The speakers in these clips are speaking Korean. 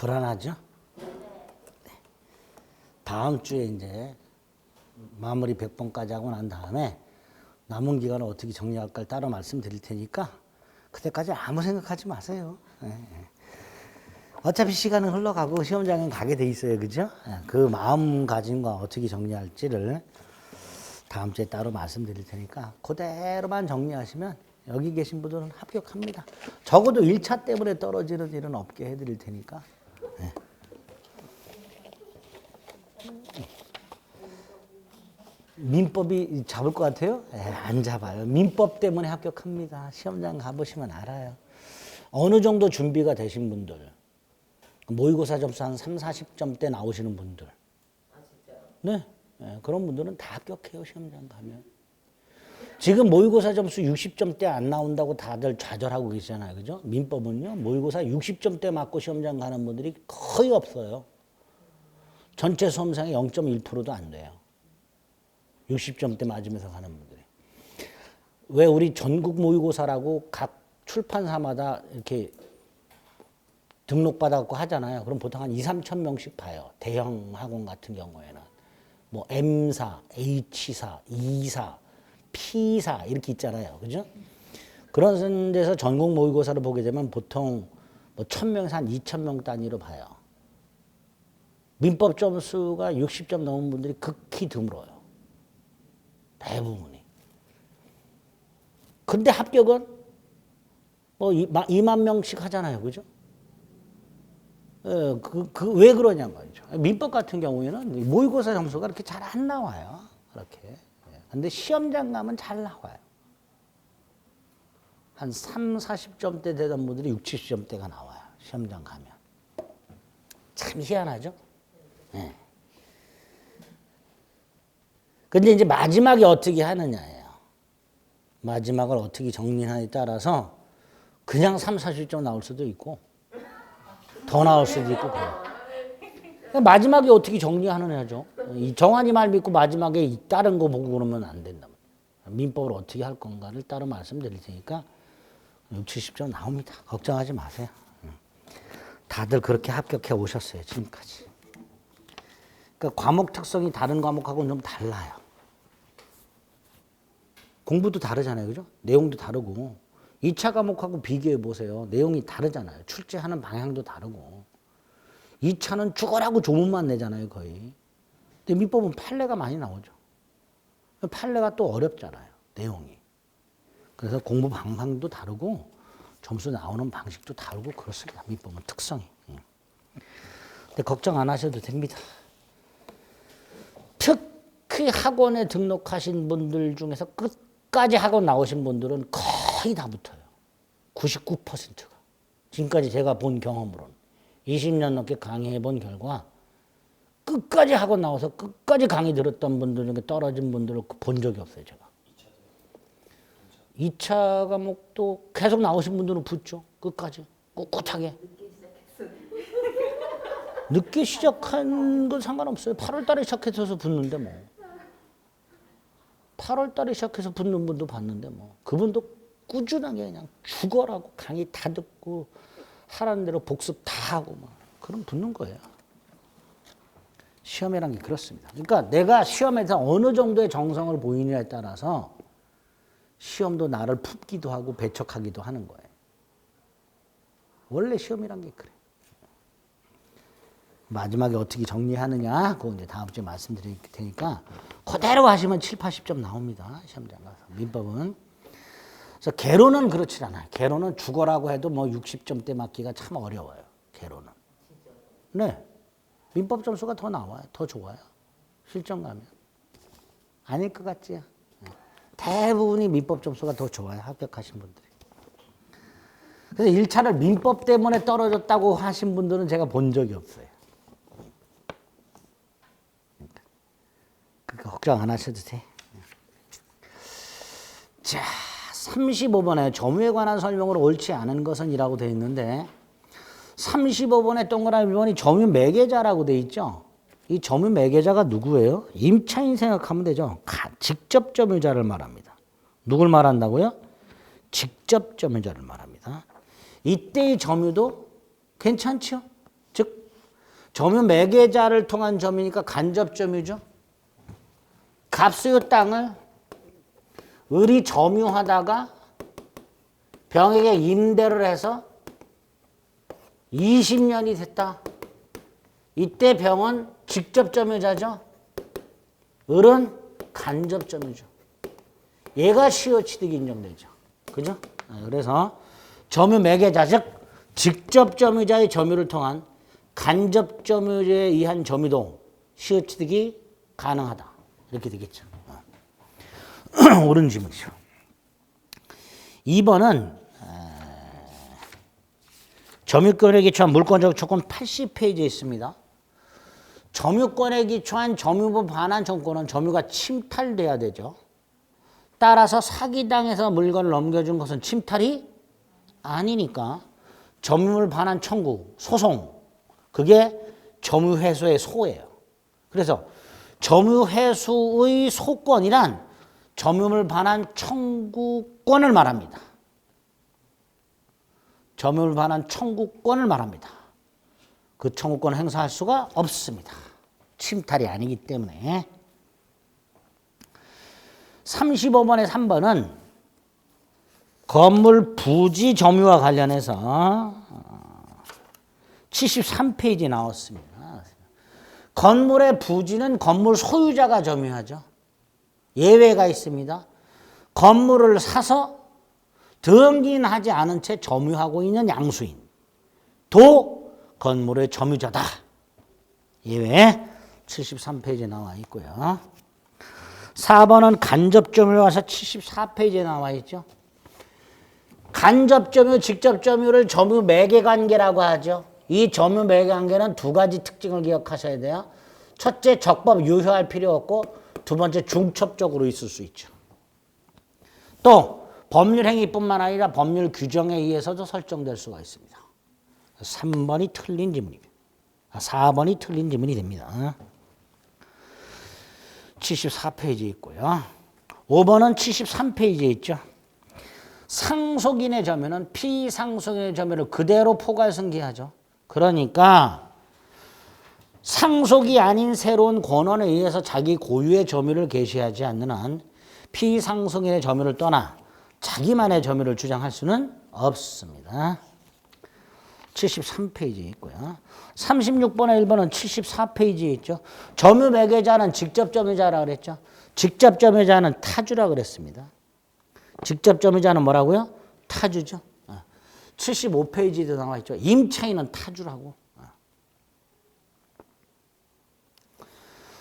불안하죠? 다음 주에 이제 마무리 100번까지 하고 난 다음에 남은 기간을 어떻게 정리할까를 따로 말씀드릴 테니까 그때까지 아무 생각하지 마세요. 어차피 시간은 흘러가고 시험장은 가게 돼 있어요. 그죠? 그 마음가짐과 어떻게 정리할지를 다음 주에 따로 말씀드릴 테니까 그대로만 정리하시면 여기 계신 분들은 합격합니다. 적어도 1차 때문에 떨어지는 일은 없게 해드릴 테니까. 민법이 잡을 것 같아요? 안 잡아요. 민법 때문에 합격합니다. 시험장 가보시면 알아요. 어느 정도 준비가 되신 분들, 모의고사 점수 한 3, 40점대 나오시는 분들, 네, 그런 분들은 다 합격해요. 시험장 가면. 지금 모의고사 점수 60점대 안 나온다고 다들 좌절하고 계시잖아요. 그죠? 민법은요, 모의고사 60점대 맞고 시험장 가는 분들이 거의 없어요. 전체 수험상의 0.1%도 안 돼요. 60점대 맞으면서 가는 분들이. 왜 우리 전국 모의고사라고 각 출판사마다 이렇게 등록받아갖고 하잖아요. 그럼 보통 한 2, 3천 명씩 봐요. 대형 학원 같은 경우에는. 뭐 M사, H사, E사, P사 이렇게 있잖아요. 그죠? 그런 데서 전국 모의고사를 보게 되면 보통 뭐 1,000명에서 한 2,000명 단위로 봐요. 민법 점수가 60점 넘은 분들이 극히 드물어요. 대부분이. 근데 합격은 뭐 2만 명씩 하잖아요. 그죠? 왜 그러냐 말이죠. 민법 같은 경우에는 모의고사 점수가 그렇게 잘 안 나와요. 그렇게. 근데 시험장 가면 잘 나와요. 한 3, 40점대 되던 분들이 60, 70점대가 나와요. 시험장 가면. 참 희한하죠? 네. 근데 이제 마지막에 어떻게 하느냐예요. 마지막을 어떻게 정리하느냐에 따라서 그냥 3, 40점 나올 수도 있고 더 나올 수도 있고 그래요. 마지막에 어떻게 정리하느냐죠. 이 정한이 말 믿고 마지막에 다른 거 보고 그러면 안 된다. 민법을 어떻게 할 건가를 따로 말씀드릴 테니까 60, 70점 나옵니다. 걱정하지 마세요. 다들 그렇게 합격해 오셨어요. 지금까지. 그러니까 과목 특성이 다른 과목하고는 좀 달라요. 공부도 다르잖아요. 그죠? 내용도 다르고 2차 과목하고 비교해 보세요. 내용이 다르잖아요. 출제하는 방향도 다르고 2차는 죽어라고 조문만 내잖아요. 거의. 근데 민법은 판례가 많이 나오죠. 판례가 또 어렵잖아요. 내용이. 그래서 공부 방향도 다르고 점수 나오는 방식도 다르고 그렇습니다. 민법은 특성이. 근데 걱정 안 하셔도 됩니다. 특히 학원에 등록하신 분들 중에서 끝까지 학원 나오신 분들은 거의 다 붙어요. 99%가. 지금까지 제가 본 경험으로는 20년 넘게 강의해 본 결과 끝까지 학원 나와서 끝까지 강의 들었던 분들 중에 떨어진 분들을 본 적이 없어요. 제가. 2차 과목도 계속 나오신 분들은 붙죠. 끝까지. 꿋꿋하게. 늦게 시작한 건 상관없어요. 8월 달에 시작해서 붙는데 뭐. 8월 달에 시작해서 붙는 분도 봤는데 뭐. 그분도 꾸준하게 그냥 죽어라고 강의 다 듣고 하라는 대로 복습 다 하고 막. 그럼 붙는 거예요. 시험이란 게 그렇습니다. 그러니까 내가 시험에서 어느 정도의 정성을 보이느냐에 따라서 시험도 나를 품기도 하고 배척하기도 하는 거예요. 원래 시험이란 게 그래. 마지막에 어떻게 정리하느냐, 그거 이제 다음 주에 말씀드릴 테니까 그대로 하시면 7, 80점 나옵니다. 시험장 가서. 민법은. 그래서 개론은 그렇지 않아요. 개론은 죽어라고 해도 뭐 60점대 맞기가 참 어려워요. 개론은. 네. 민법 점수가 더 나와요. 더 좋아요. 실전 가면. 아닐 것 같지요? 대부분이 민법 점수가 더 좋아요. 합격하신 분들이. 그래서 1차를 민법 때문에 떨어졌다고 하신 분들은 제가 본 적이 없어요. 그러니까 걱정 안 하셔도 돼. 자, 35번에 점유에 관한 설명으로 옳지 않은 것은 이라고 되어 있는데 35번에 동그라미 1번이 점유 매개자라고 되어 있죠. 이 점유 매개자가 누구예요? 임차인 생각하면 되죠. 직접 점유자를 말합니다. 누굴 말한다고요? 직접 점유자를 말합니다. 이때의 점유도 괜찮죠? 즉 점유 매개자를 통한 점유니까 간접 점유죠. 갑수요 땅을 을이 점유하다가 병에게 임대를 해서 20년이 됐다. 이때 병은 직접 점유자죠. 을은 간접 점유죠. 얘가 시효취득이 인정되죠. 그죠? 그래서 점유 매개자, 즉 직접 점유자의 점유를 통한 간접 점유자에 의한 점유도 시효취득이 가능하다. 이렇게 되겠죠. 옳은 질문이죠. 2번은 점유권에 기초한 물권적 조건 80페이지에 있습니다. 점유권에 기초한 점유부 반환 청구는 점유가 침탈돼야 되죠. 따라서 사기당해서 물건을 넘겨준 것은 침탈이 아니니까 점유물 반환 청구, 소송, 그게 점유회수의 소예요. 그래서 점유회수의 소권이란 점유물 반환 청구권을 말합니다. 점유물 반환 청구권을 말합니다. 그 청구권을 행사할 수가 없습니다. 침탈이 아니기 때문에. 35번의 3번은 건물 부지 점유와 관련해서 73페이지에 나왔습니다. 건물의 부지는 건물 소유자가 점유하죠. 예외가 있습니다. 건물을 사서 등기하지 않은 채 점유하고 있는 양수인도 건물의 점유자다. 예외 73페이지에 나와 있고요. 4번은 간접점유에 와서 74페이지에 나와 있죠. 간접점유, 직접점유를 점유 매개관계라고 하죠. 이 점유 매개관계는 두 가지 특징을 기억하셔야 돼요. 첫째, 적법 유효할 필요 없고 두 번째, 중첩적으로 있을 수 있죠. 또 법률 행위뿐만 아니라 법률 규정에 의해서도 설정될 수가 있습니다. 3번이 틀린 지문입니다. 4번이 틀린 지문이 됩니다. 74페이지에 있고요. 5번은 73페이지에 있죠. 상속인의 점유는 피상속인의 점유를 그대로 포괄승계하죠. 그러니까 상속이 아닌 새로운 권원에 의해서 자기 고유의 점유를 개시하지 않는 한 피상속인의 점유를 떠나 자기만의 점유를 주장할 수는 없습니다. 73페이지에 있고요. 36번의 1번은 74페이지에 있죠. 점유 매개자는 직접 점유자라고 그랬죠. 직접 점유자는 타주라고 그랬습니다. 직접 점유자는 뭐라고요? 타주죠. 75페이지에도 나와 있죠. 임차인은 타주라고.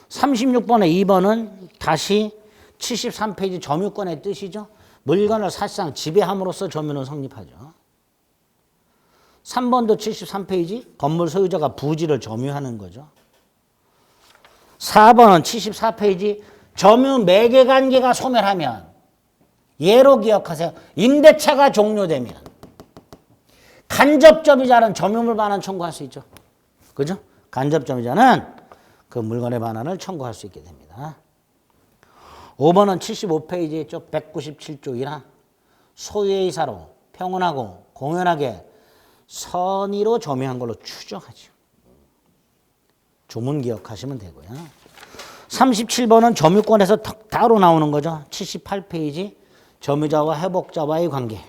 36번의 2번은 다시 73페이지 점유권의 뜻이죠. 물건을 사실상 지배함으로써 점유는 성립하죠. 3번도 73페이지 건물 소유자가 부지를 점유하는 거죠. 4번은 74페이지 점유 매개관계가 소멸하면 예로 기억하세요. 임대차가 종료되면 간접점유자는 점유물 반환 청구할 수 있죠. 그죠? 간접점유자는 그 물건의 반환을 청구할 수 있게 됩니다. 5번은 75페이지에 있죠. 197조 1항 소유의 이사로 평온하고 공연하게 선의로 점유한 걸로 추정하죠. 조문 기억하시면 되고요. 37번은 점유권에서 따로 나오는 거죠. 78페이지 점유자와 회복자와의 관계.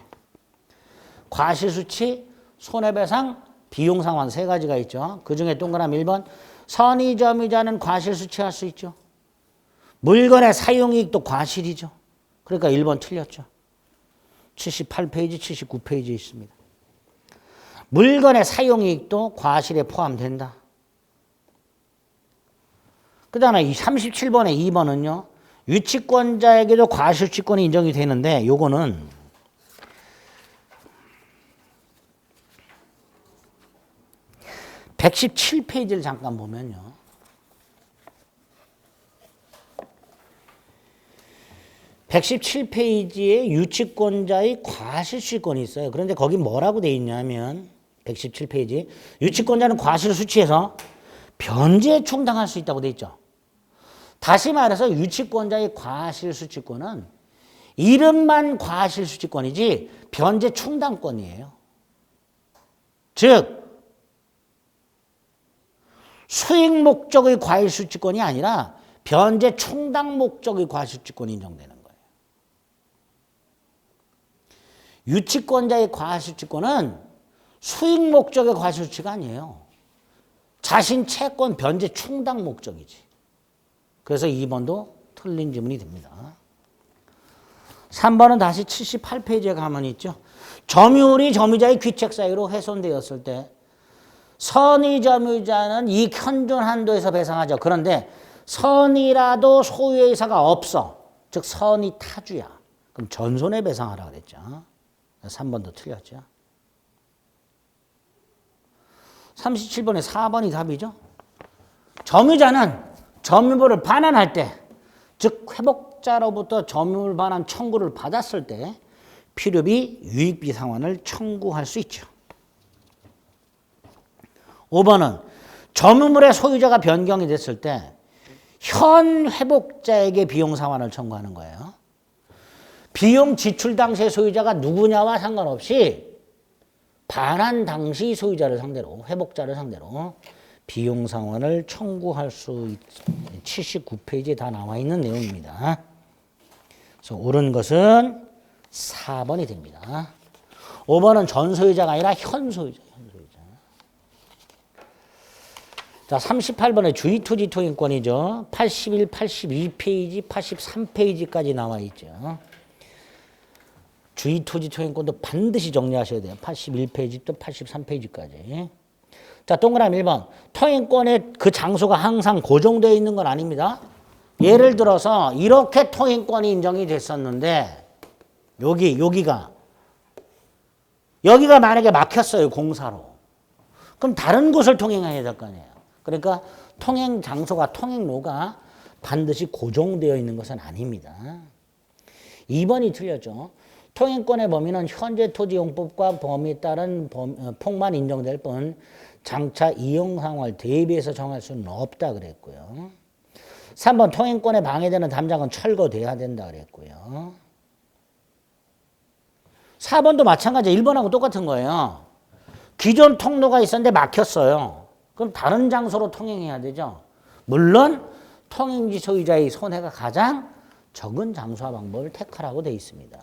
과실수치, 손해배상, 비용상환 세 가지가 있죠. 그중에 동그라미 1번 선의점유자는 과실수치할 수 있죠. 물건의 사용이익도 과실이죠. 그러니까 1번 틀렸죠. 78페이지, 79페이지에 있습니다. 물건의 사용이익도 과실에 포함된다. 그 다음에 37번의 2번은요. 유치권자에게도 과실취권이 인정이 되는데 요거는 (117페이지를) 잠깐 보면요. (117페이지에) 유치권자의 과실취권이 있어요. 그런데 거기 뭐라고 돼 있냐면 117페이지 유치권자는 과실을 수취해서 변제에 충당할 수 있다고 돼 있죠. 다시 말해서 유치권자의 과실수취권은 이름만 과실수취권이지 변제 충당권이에요. 즉 수익 목적의 과실수취권이 아니라 변제 충당 목적의 과실수취권이 인정되는 거예요. 유치권자의 과실수취권은 수익 목적의 과실수취가 아니에요. 자신 채권 변제 충당 목적이지. 그래서 2번도 틀린 지문이 됩니다. 3번은 다시 78페이지에 가면 있죠. 점유율이 점유자의 귀책 사유로 훼손되었을 때 선의 점유자는 이익 현존 한도에서 배상하죠. 그런데 선이라도 소유의 의사가 없어. 즉 선이 타주야. 그럼 전손해 배상하라 그랬죠. 3번도 틀렸죠. 37번에 4번이 답이죠. 점유자는 점유물을 반환할 때, 즉 회복자로부터 점유물 반환 청구를 받았을 때 필요비, 유익비 상환을 청구할 수 있죠. 5번은 점유물의 소유자가 변경이 됐을 때 현 회복자에게 비용 상환을 청구하는 거예요. 비용 지출 당시의 소유자가 누구냐와 상관없이 반환 당시 소유자를 상대로, 회복자를 상대로 비용 상환을 청구할 수 79페이지에 다 나와 있는 내용입니다. 그래서 옳은 것은 4번이 됩니다. 5번은 전 소유자가 아니라 현 소유자. 자, 38번에 주의토지 통행권이죠. 81, 82페이지, 83페이지까지 나와 있죠. 주의토지 통행권도 반드시 정리하셔야 돼요. 81페이지부터 83페이지까지. 자, 동그라미 1번. 통행권의 그 장소가 항상 고정되어 있는 건 아닙니다. 예를 들어서 이렇게 통행권이 인정이 됐었는데 여기가 만약에 막혔어요. 공사로. 그럼 다른 곳을 통행해야 될 거 아니에요. 그러니까 통행 장소가, 통행로가 반드시 고정되어 있는 것은 아닙니다. 2번이 틀렸죠. 통행권의 범위는 현재 토지용법과 범위에 따른 폭만 인정될 뿐 장차 이용 상황을 대비해서 정할 수는 없다 그랬고요. 3번 통행권에 방해되는 담장은 철거돼야 된다 그랬고요. 4번도 마찬가지 1번하고 똑같은 거예요. 기존 통로가 있었는데 막혔어요. 그럼 다른 장소로 통행해야 되죠. 물론 통행지 소유자의 손해가 가장 적은 장소와 방법을 택하라고 되어 있습니다.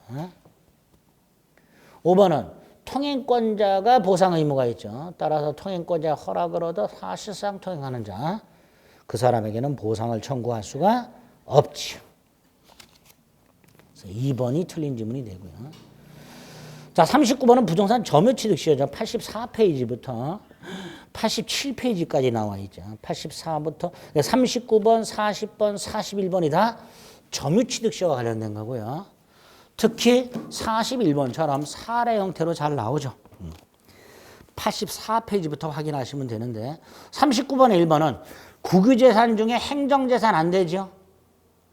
5번은 통행권자가 보상 의무가 있죠. 따라서 통행권자의 허락을 얻어 사실상 통행하는 자, 그 사람에게는 보상을 청구할 수가 없지요. 그래서 2번이 틀린 지문이 되고요. 자, 39번은 부동산 점유취득시효죠. 84페이지부터 87페이지까지 나와 있죠. 84부터 39번, 40번, 41번이 다 점유취득시효와 관련된 거고요. 특히 41번처럼 사례 형태로 잘 나오죠. 84페이지부터 확인하시면 되는데 39번의 1번은 국유재산 중에 행정재산 안 되죠.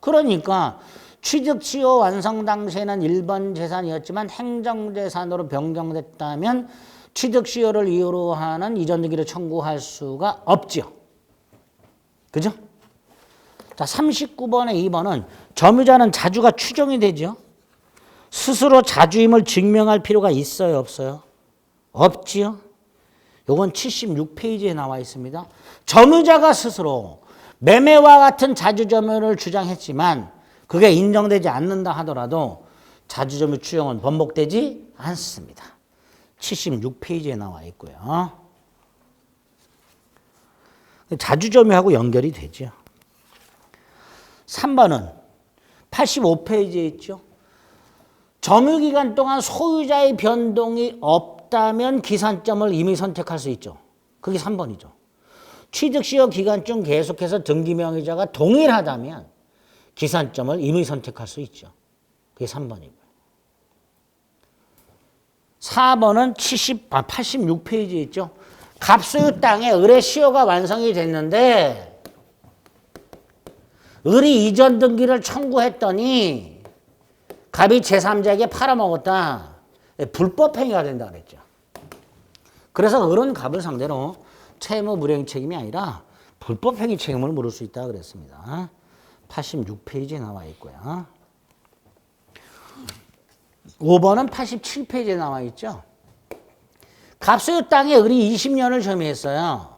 그러니까 취득취호 완성 당시에는 1번 재산이었지만 행정재산으로 변경됐다면 취득시효를 이유로 하는 이전 등기를 청구할 수가 없죠. 그죠? 자, 39번의 2번은 점유자는 자주가 추정이 되죠. 스스로 자주임을 증명할 필요가 있어요, 없어요? 없지요. 요건 76페이지에 나와 있습니다. 점유자가 스스로 매매와 같은 자주점유를 주장했지만 그게 인정되지 않는다 하더라도 자주점유 추정은 번복되지 않습니다. 76페이지에 나와 있고요. 자주점유하고 연결이 되죠. 3번은 85페이지에 있죠. 점유기간 동안 소유자의 변동이 없다면 기산점을 이미 선택할 수 있죠. 그게 3번이죠. 취득시효 기간 중 계속해서 등기명의자가 동일하다면 기산점을 이미 선택할 수 있죠. 그게 3번이고요. 4번은 86페이지에 있죠. 갑소유 땅에 의뢰 시효가 완성이 됐는데 의리 이전 등기를 청구했더니 갑이 제3자에게 팔아먹었다. 불법행위가 된다 그랬죠. 그래서 그런 갑을 상대로 채무 불이행 책임이 아니라 불법행위 책임을 물을 수 있다 그랬습니다. 86페이지에 나와 있고요. 5번은 87페이지에 나와 있죠. 갑소유 땅에 을이 20년을 점유했어요.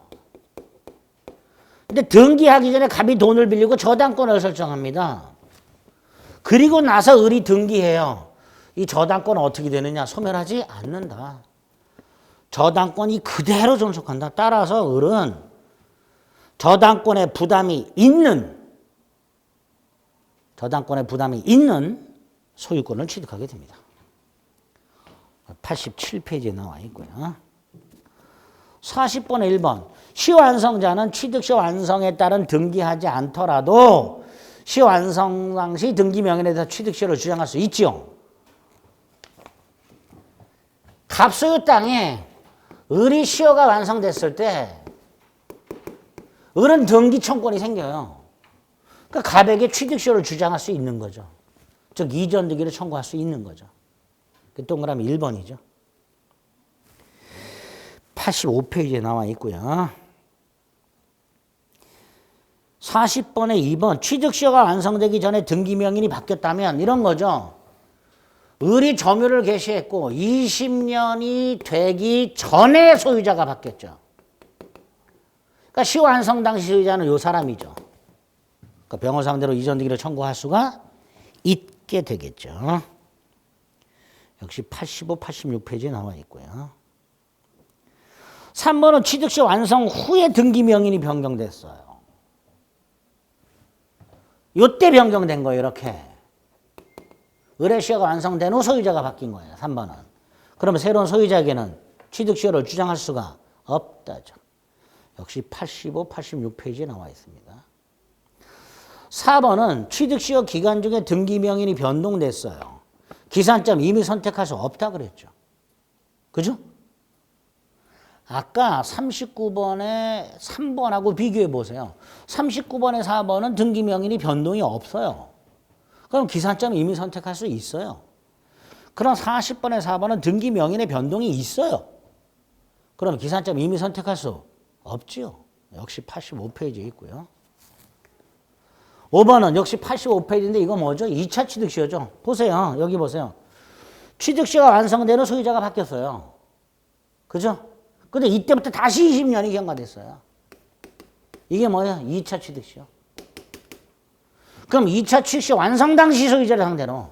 근데 등기하기 전에 갑이 돈을 빌리고 저당권을 설정합니다. 그리고 나서 을이 등기해요. 이 저당권은 어떻게 되느냐? 소멸하지 않는다. 저당권이 그대로 존속한다. 따라서 을은 저당권의 부담이 있는 소유권을 취득하게 됩니다. 87페이지에 나와 있고요. 40번의 1번. 시완성자는 취득시 완성에 따른 등기하지 않더라도 시완성 당시 등기명인에 대해서 취득시효를 주장할 수 있죠. 갑소유 땅에 을이 시효가 완성됐을 때 을은 등기 청권이 생겨요. 그러니까 갑에게 취득시효를 주장할 수 있는 거죠. 즉 이전 등기를 청구할 수 있는 거죠. 동그라미 1번이죠. 85페이지에 나와 있고요. 40번에 2번. 취득시효가 완성되기 전에 등기명인이 바뀌었다면 이런 거죠. 을이 점유를 개시했고 20년이 되기 전에 소유자가 바뀌었죠. 그러니까 시완성 당시 소유자는 이 사람이죠. 그러니까 병어상대로 이전 등기를 청구할 수가 있게 되겠죠. 역시 85, 86페이지에 나와 있고요. 3번은 취득시 완성 후에 등기명인이 변경됐어요. 이때 변경된 거예요. 이렇게. 을의 시효가 완성된 후 소유자가 바뀐 거예요. 3번은. 그러면 새로운 소유자에게는 취득시효를 주장할 수가 없다죠. 역시 85, 86페이지에 나와 있습니다. 4번은 취득시효 기간 중에 등기명인이 변동됐어요. 기산점 이미 선택할 수 없다 그랬죠. 그죠? 아까 39번에 3번하고 비교해 보세요. 39번에 4번은 등기명인이 변동이 없어요. 그럼 기산점 이미 선택할 수 있어요. 그럼 40번에 4번은 등기명인의 변동이 있어요. 그럼 기산점 이미 선택할 수 없지요. 역시 85페이지에 있고요. 5번은 역시 85페이지인데 이거 뭐죠? 2차 취득시효죠. 보세요. 여기 보세요. 취득시효가 완성되는 소유자가 바뀌었어요. 그죠? 근데 이때부터 다시 20년이 경과됐어요. 이게 뭐예요? 2차 취득시효. 그럼 2차 취득시효 완성 당시 소유자를 상대로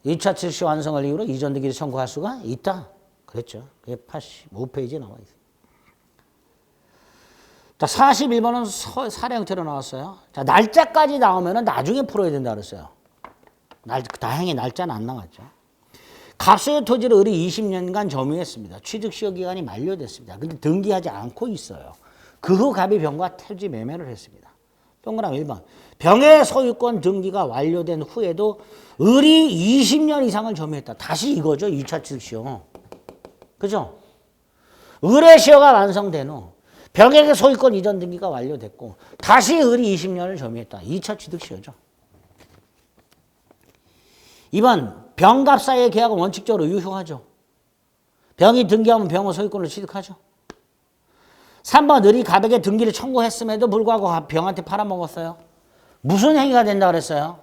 2차 취득시효 완성을 이유로 이전 등기를 청구할 수가 있다. 그랬죠. 그게 85페이지에 나와 있어요. 자, 41번은 사례 형태로 나왔어요. 자, 날짜까지 나오면 나중에 풀어야 된다 그랬어요. 다행히 날짜는 안 나왔죠. 갑소유 토지를 을이 20년간 점유했습니다. 취득시효 기간이 만료됐습니다. 근데 등기하지 않고 있어요. 그 후 갑이 병과 토지 매매를 했습니다. 동그라미 1번. 병의 소유권 등기가 완료된 후에도 을이 20년 이상을 점유했다. 다시 이거죠. 2차 취득시효. 그죠? 을의 시효가 완성된 후 병에게 소유권 이전 등기가 완료됐고 다시 을이 20년을 점유했다. 2차 취득시효죠. 2번. 병갑 사이의 계약은 원칙적으로 유효하죠. 병이 등기하면 병의 소유권을 취득하죠. 3번. 을이 갑에게 등기를 청구했음에도 불구하고 병한테 팔아먹었어요. 무슨 행위가 된다 그랬어요?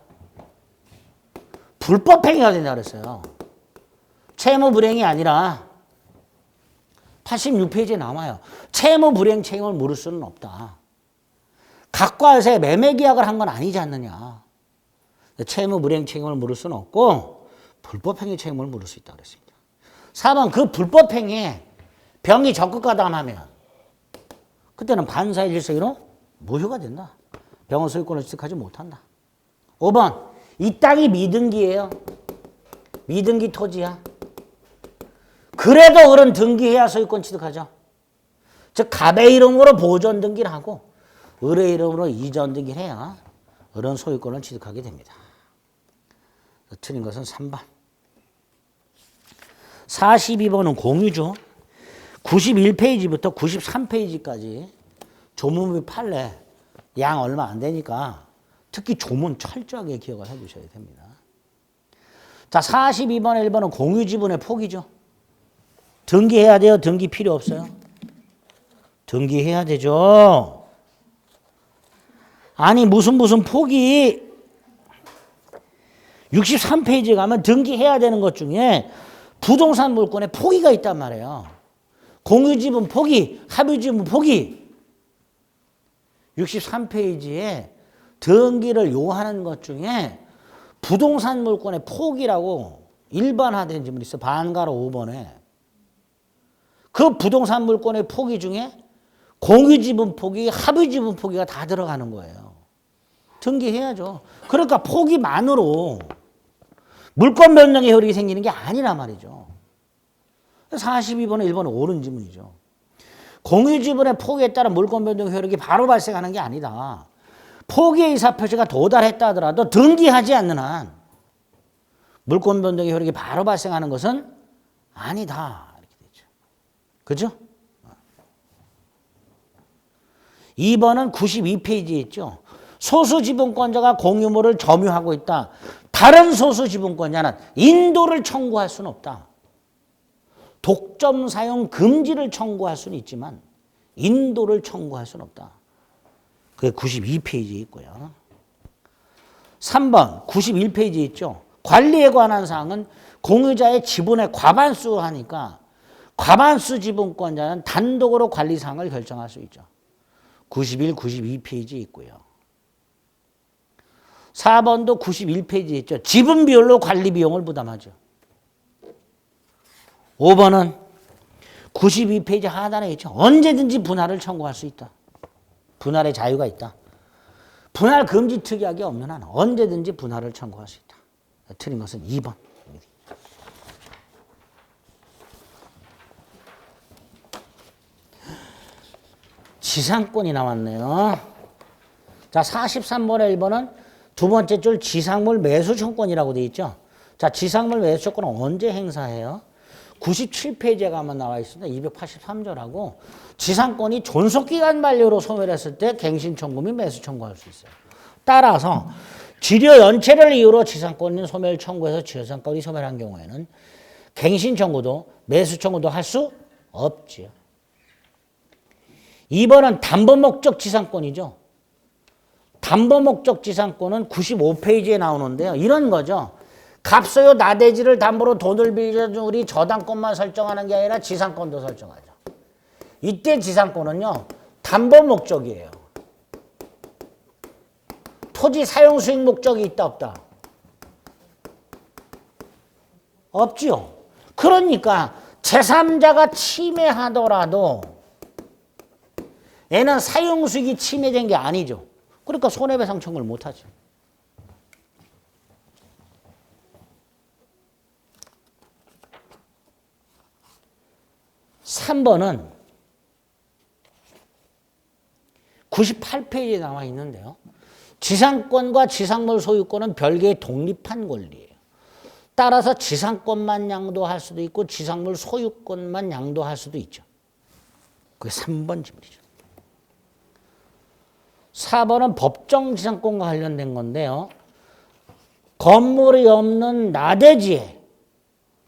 불법 행위가 된다 그랬어요. 채무 불행이 아니라 86페이지에 나와요. 채무 불이행 책임을 물을 수는 없다. 갑과 을의 매매 계약을 한 건 아니지 않느냐. 채무 불이행 책임을 물을 수는 없고 불법 행위 책임을 물을 수 있다고 그랬습니다. 4번 그 불법 행위에 병이 적극 가담하면 그때는 반사의 질서로 무효가 된다. 병은 소유권을 취득하지 못한다. 5번 이 땅이 미등기예요. 미등기 토지야. 그래도 을은 등기해야 소유권 취득하죠. 즉 갑의 이름으로 보존 등기를 하고 을의 이름으로 이전 등기를 해야 을은 소유권을 취득하게 됩니다. 틀린 것은 3번. 42번은 공유죠. 91페이지부터 93페이지까지 조문비 판례 양 얼마 안 되니까 특히 조문 철저하게 기억을 해 주셔야 됩니다. 자, 42번에 1번은 공유지분의 포기죠. 등기해야 돼요? 등기 필요 없어요? 등기해야 되죠. 아니 무슨 포기 63페이지에 가면 등기해야 되는 것 중에 부동산 물권에 포기가 있단 말이에요. 공유지분 포기, 합유지분 포기. 63페이지에 등기를 요하는 것 중에 부동산 물권의 폭이라고 일반화된 지문이 있어. 반가로 5번에. 그 부동산 물권의 폭이 중에 공유지분 폭이, 합의지분 폭이가 다 들어가는 거예요. 등기해야죠. 그러니까 폭이만으로 물권 변동의 효력이 생기는 게 아니란 말이죠. 42번에 1번은 옳은 지문이죠. 공유지분의 폭에 따른 물권 변동 효력이 바로 발생하는 게 아니다. 포기의 이사표시가 도달했다 하더라도 등기하지 않는 한 물권 변동의 효력이 바로 발생하는 것은 아니다. 이렇게 되죠. 그죠? 2번은 92페이지에 있죠. 소수지분권자가 공유물을 점유하고 있다. 다른 소수지분권자는 인도를 청구할 수는 없다. 독점 사용 금지를 청구할 수는 있지만 인도를 청구할 수는 없다. 그게 92페이지에 있고요. 3번 91페이지에 있죠. 관리에 관한 사항은 공유자의 지분의 과반수로 하니까 과반수 지분권자는 단독으로 관리 사항을 결정할 수 있죠. 91, 92페이지에 있고요. 4번도 91페이지에 있죠. 지분 비율로 관리 비용을 부담하죠. 5번은 92페이지 하단에 있죠. 언제든지 분할을 청구할 수 있다. 분할의 자유가 있다. 분할 금지 특약이 없는 한 언제든지 분할을 청구할 수 있다. 틀린 것은 2번. 지상권이 나왔네요. 자, 43번에 1번은 두 번째 줄 지상물 매수 청권이라고 되어 있죠. 자, 지상물 매수 청권은 언제 행사해요? 97페이지에 가면 나와 있습니다. 283조라고 지상권이 존속기간 만료로 소멸했을 때 갱신 청구 및 매수 청구할 수 있어요. 따라서 지료 연체를 이유로 지상권인 소멸 청구해서 지상권이 소멸한 경우에는 갱신 청구도 매수 청구도 할 수 없지요. 2번은 담보 목적 지상권이죠. 담보 목적 지상권은 95페이지에 나오는데요. 이런 거죠. 갑소유 나대지를 담보로 돈을 빌려준 우리 저당권만 설정하는 게 아니라 지상권도 설정하죠. 이때 지상권은요. 담보 목적이에요. 토지 사용 수익 목적이 있다 없다? 없지요. 그러니까 제3자가 침해하더라도 얘는 사용 수익이 침해된 게 아니죠. 그러니까 손해배상 청구를 못하죠. (3번은) 98페이지에 나와 있는데요. 지상권과 지상물 소유권은 별개의 독립한 권리예요. 따라서 지상권만 양도할 수도 있고 지상물 소유권만 양도할 수도 있죠. 그게 3번 질문이죠. 4번은 법정 지상권과 관련된 건데요. 건물이 없는 나대지에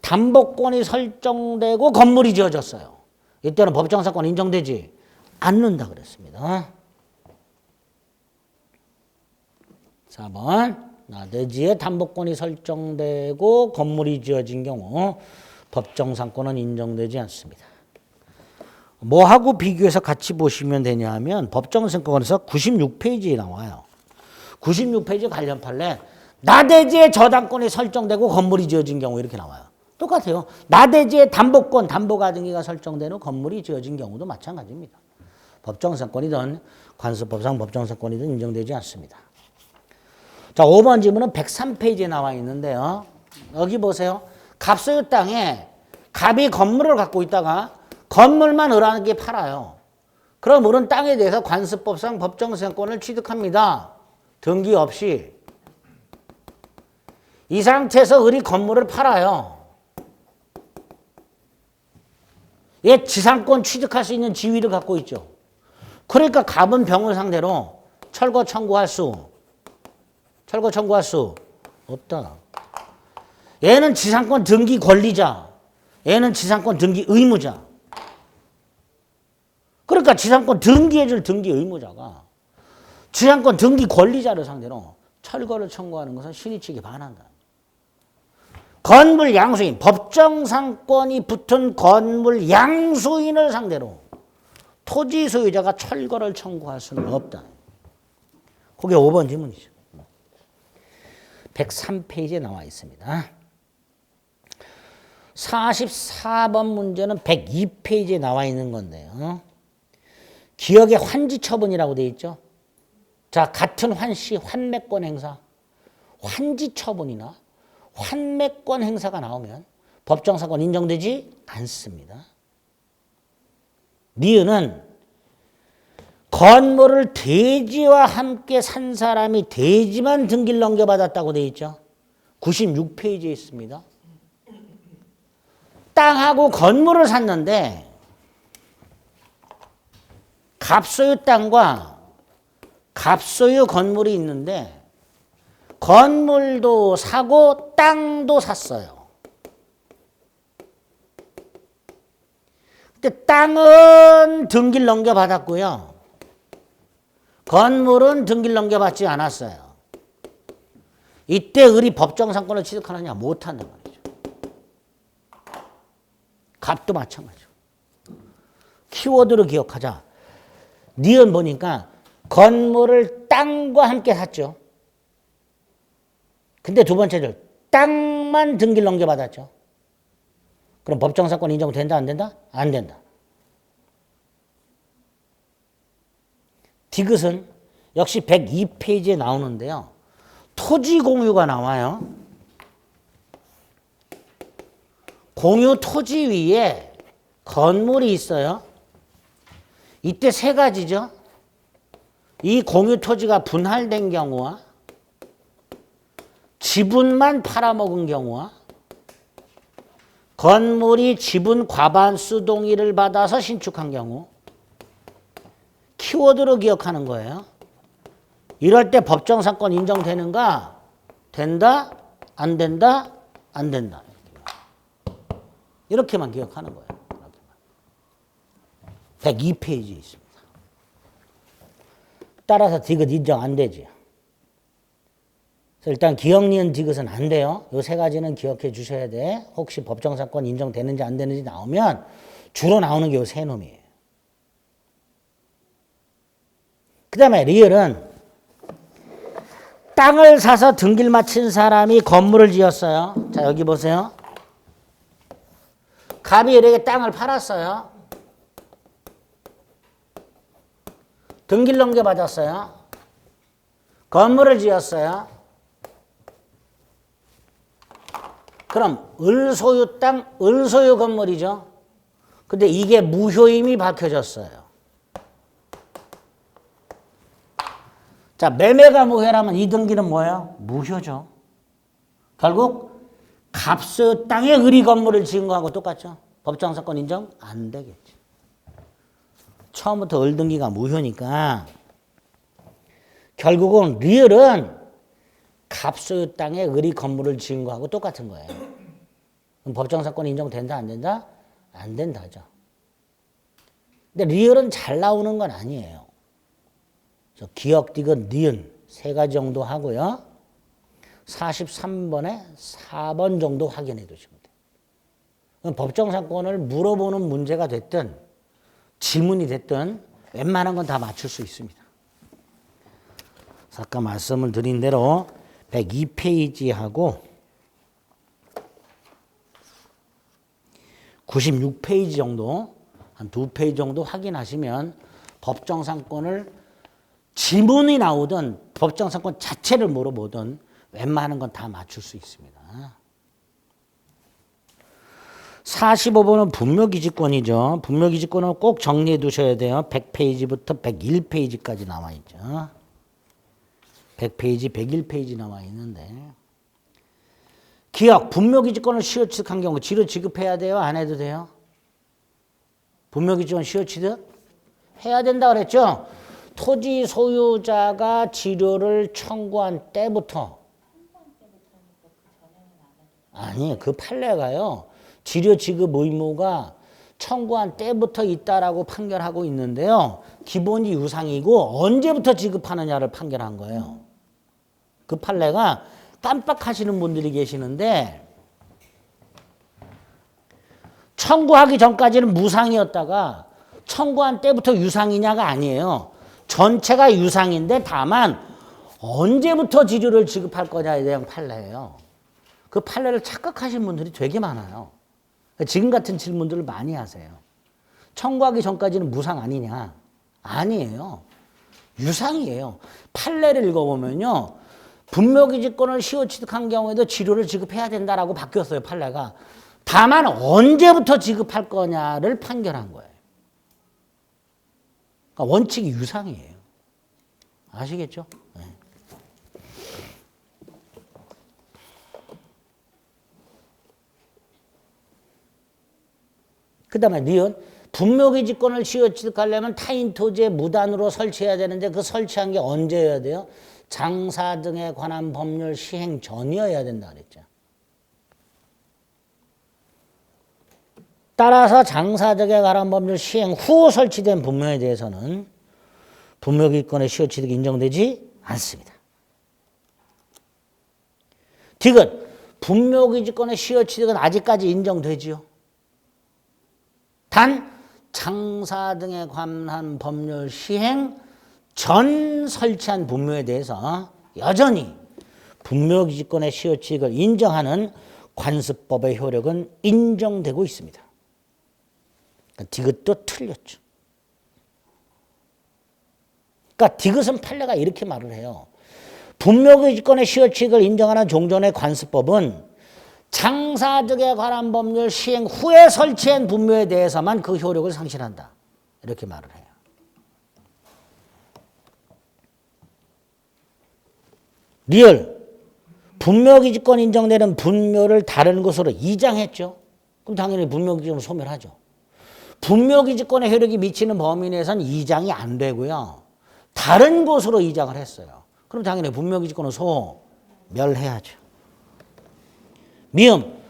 담보권이 설정되고 건물이 지어졌어요. 이때는 법정사건 인정되지 않는다 그랬습니다. 4번 나대지에 담보권이 설정되고 건물이 지어진 경우 법정상권은 인정되지 않습니다. 뭐하고 비교해서 같이 보시면 되냐 하면 법정상권에서 96페이지에 나와요. 96페이지 관련 판례 나대지에 저당권이 설정되고 건물이 지어진 경우 이렇게 나와요. 똑같아요. 나대지에 담보권, 담보가등기가 설정되는 건물이 지어진 경우도 마찬가지입니다. 법정상권이든 관습법상 법정상권이든 인정되지 않습니다. 자, 5번 질문은 103페이지에 나와 있는데요. 여기 보세요. 갑소유 땅에 갑이 건물을 갖고 있다가 건물만 을하게 팔아요. 그럼 을은 땅에 대해서 관습법상 법정상권을 취득합니다. 등기 없이. 이 상태에서 을이 건물을 팔아요. 얘 지상권 취득할 수 있는 지위를 갖고 있죠. 그러니까 갑은 병을 상대로 철거 청구할 수 없다. 얘는 지상권 등기 권리자, 얘는 지상권 등기 의무자. 그러니까 지상권 등기해줄 등기 의무자가 지상권 등기 권리자를 상대로 철거를 청구하는 것은 신의 측에 반한다. 건물 양수인, 법정상권이 붙은 건물 양수인을 상대로 토지 소유자가 철거를 청구할 수는 없다. 그게 5번 지문이죠. 103페이지에 나와 있습니다. 44번 문제는 102페이지에 나와 있는 건데요. 기억의 환지 처분이라고 되어 있죠. 자, 같은 환시, 환매권 행사, 환지 처분이나 환매권 행사가 나오면 법정사건 인정되지 않습니다. 니은은 건물을 대지와 함께 산 사람이 대지만 등기를 넘겨받았다고 되어 있죠. 96페이지에 있습니다. 땅하고 건물을 샀는데 갑소유 땅과 갑소유 건물이 있는데 건물도 사고 땅도 샀어요. 근데 땅은 등기를 넘겨받았고요. 건물은 등기를 넘겨받지 않았어요. 이때 을이 법정상권을 취득하느냐? 못한단 말이죠. 값도 마찬가지죠. 키워드로 기억하자. 니은 보니까 건물을 땅과 함께 샀죠. 근데 두 번째를 땅만 등기를 넘겨받았죠. 그럼 법정사건 인정된다 안 된다? 안 된다. 디귿은 역시 102페이지에 나오는데요. 토지 공유가 나와요. 공유 토지 위에 건물이 있어요. 이때 세 가지죠. 이 공유 토지가 분할된 경우와 지분만 팔아먹은 경우와 건물이 지분 과반수 동의를 받아서 신축한 경우 키워드로 기억하는 거예요. 이럴 때 법정사건 인정되는가? 된다? 안 된다? 안 된다. 이렇게만 기억하는 거예요. 102페이지에 있습니다. 따라서 디귿 인정 안 되지. 일단 기억, 니은, 디귿은 안 돼요. 이 세 가지는 기억해 주셔야 돼. 혹시 법정사건 인정되는지 안 되는지 나오면 주로 나오는 게 이 세 놈이에요. 그 다음에 리을은 땅을 사서 등기를 마친 사람이 건물을 지었어요. 자, 여기 보세요. 갑이 을에게 땅을 팔았어요. 등기를 넘겨받았어요. 건물을 지었어요. 그럼 을 소유 땅, 을 소유 건물이죠. 근데 이게 무효임이 밝혀졌어요. 자, 매매가 무효라면 이 등기는 뭐예요? 무효죠. 결국 갑소유 땅에 을이 건물을 지은 거하고 똑같죠. 법정사건 인정 안 되겠지. 처음부터 을 등기가 무효니까 결국은 리을은 갑소유 땅에 을이 건물을 지은 거하고 똑같은 거예요. 그럼 법정사건 인정된다 안 된다? 안 된다죠. 근데 리을은 잘 나오는 건 아니에요. 그래서 기억, 디귿, 니은 세 가지 정도 하고요. 43번에 4번 정도 확인해 두시면 돼요. 법정사건을 물어보는 문제가 됐든 지문이 됐든 웬만한 건 다 맞출 수 있습니다. 아까 말씀을 드린 대로 102페이지하고 96페이지 정도 한 2페이지 정도 확인하시면 법정사건을 지문이 나오든 법정사건 자체를 물어보든 웬만한 건 다 맞출 수 있습니다. 45번은 분묘기지권이죠. 분묘기지권은 꼭 정리해 두셔야 돼요. 100페이지부터 101페이지까지 나와 있죠. 100페이지, 101페이지 나와 있는데 기억, 분묘기지권을 시효 취득한 경우 지료 지급해야 돼요? 안 해도 돼요? 분묘기지권 시효 취득? 해야 된다 그랬죠? 토지 소유자가 지료를 청구한 때부터 아니, 그 판례가요. 지료 지급 의무가 청구한 때부터 있다라고 판결하고 있는데요. 기본이 유상이고 언제부터 지급하느냐를 판결한 거예요. 그 판례가 깜빡하시는 분들이 계시는데 청구하기 전까지는 무상이었다가 청구한 때부터 유상이냐가 아니에요. 전체가 유상인데 다만 언제부터 지료를 지급할 거냐에 대한 판례예요. 그 판례를 착각하신 분들이 되게 많아요. 지금 같은 질문들을 많이 하세요. 청구하기 전까지는 무상 아니냐? 아니에요. 유상이에요. 판례를 읽어보면요. 분묘기지권을 시효 취득한 경우에도 지료를 지급해야 된다라고 바뀌었어요. 판례가. 다만 언제부터 지급할 거냐를 판결한 거예요. 그러니까 원칙이 유상이에요. 아시겠죠? 네. 그 다음에 니은 분묘기지권을 시효 취득하려면 타인 토지에 무단으로 설치해야 되는데 그 설치한 게 언제여야 돼요? 장사 등에 관한 법률 시행 전이어야 된다 그랬죠. 따라서 장사 등에 관한 법률 시행 후 설치된 분묘에 대해서는 분묘기지권의 시효 취득이 인정되지 않습니다. 디귿 분묘기지권의 시효 취득은 아직까지 인정되지요. 단 장사 등에 관한 법률 시행 전 설치한 분묘에 대해서 여전히 분묘기지권의 시효 취득을 인정하는 관습법의 효력은 인정되고 있습니다. 그러니까 디귿도 틀렸죠. 그러니까 디귿은 판례가 이렇게 말을 해요. 분묘기지권의 시효 취득을 인정하는 종전의 관습법은 장사 등에 관한 법률 시행 후에 설치한 분묘에 대해서만 그 효력을 상실한다. 이렇게 말을 해요. 리얼 분묘기지권 인정되는 분묘를 다른 곳으로 이장했죠. 그럼 당연히 분묘기지권을 소멸하죠. 분묘기지권의 효력이 미치는 범위 내에서는 이장이 안 되고요. 다른 곳으로 이장을 했어요. 그럼 당연히 분묘기지권을 소멸해야죠. 미음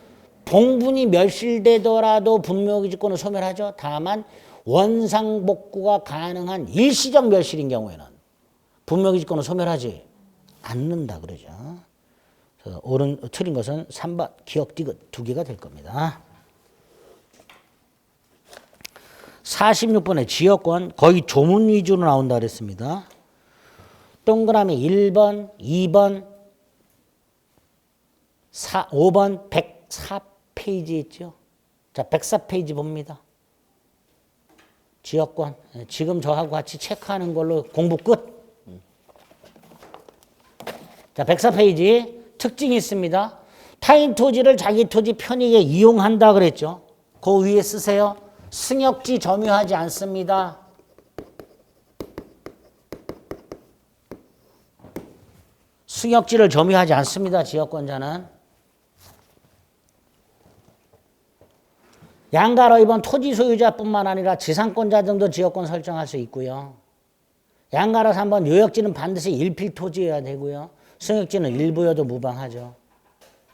봉분이 멸실되더라도 분묘기지권을 소멸하죠. 다만 원상복구가 가능한 일시적 멸실인 경우에는 분묘기지권을 소멸하지 않는다 그러죠. 틀린 것은 3번 기억 디귿 두 개가 될 겁니다. 46번에 지역권 거의 조문 위주로 나온다 그랬습니다. 동그라미 1번, 2번, 5번 104페이지 있죠. 자, 104페이지 봅니다. 지역권. 지금 저하고 같이 체크하는 걸로 공부 끝. 자, 104페이지 특징이 있습니다. 타인 토지를 자기 토지 편익에 이용한다 그랬죠. 그 위에 쓰세요. 승역지 점유하지 않습니다. 승역지를 점유하지 않습니다. 지역권자는. 양가로 이번 토지 소유자뿐만 아니라 지상권자 등도 지역권 설정할 수 있고요. 양가로 3번 요역지는 반드시 일필 토지여야 되고요. 승역지는 일부여도 무방하죠.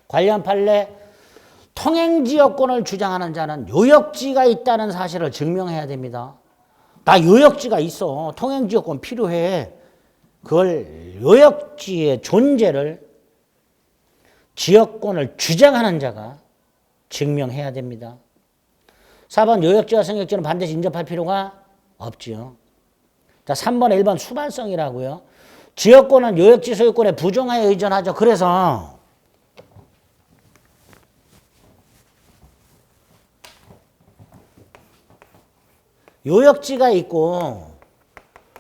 관련 판례 통행지역권을 주장하는 자는 요역지가 있다는 사실을 증명해야 됩니다. 나 요역지가 있어. 통행지역권 필요해. 그걸 요역지의 존재를 지역권을 주장하는 자가 증명해야 됩니다. 4번 요역지와 승역지는 반드시 인접할 필요가 없지요. 자, 3번, 1번 수반성이라고요. 지역권은 요역지 소유권에 부정하여 의존하죠. 그래서 요역지가 있고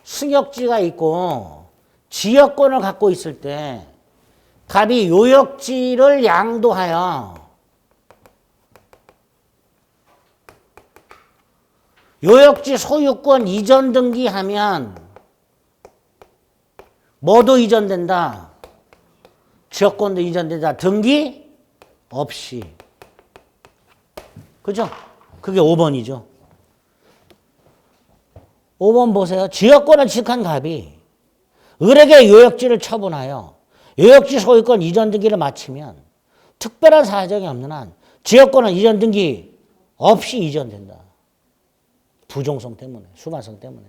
승역지가 있고 지역권을 갖고 있을 때 갑이 요역지를 양도하여 요역지 소유권 이전 등기하면 뭐도 이전된다. 지역권도 이전된다. 등기 없이. 그죠? 그게 5번이죠. 5번 보세요. 지역권을 취득한 갑이 을에게 요역지를 처분하여 요역지 소유권 이전 등기를 마치면 특별한 사정이 없는 한 지역권은 이전 등기 없이 이전된다. 부종성 때문에, 수반성 때문에.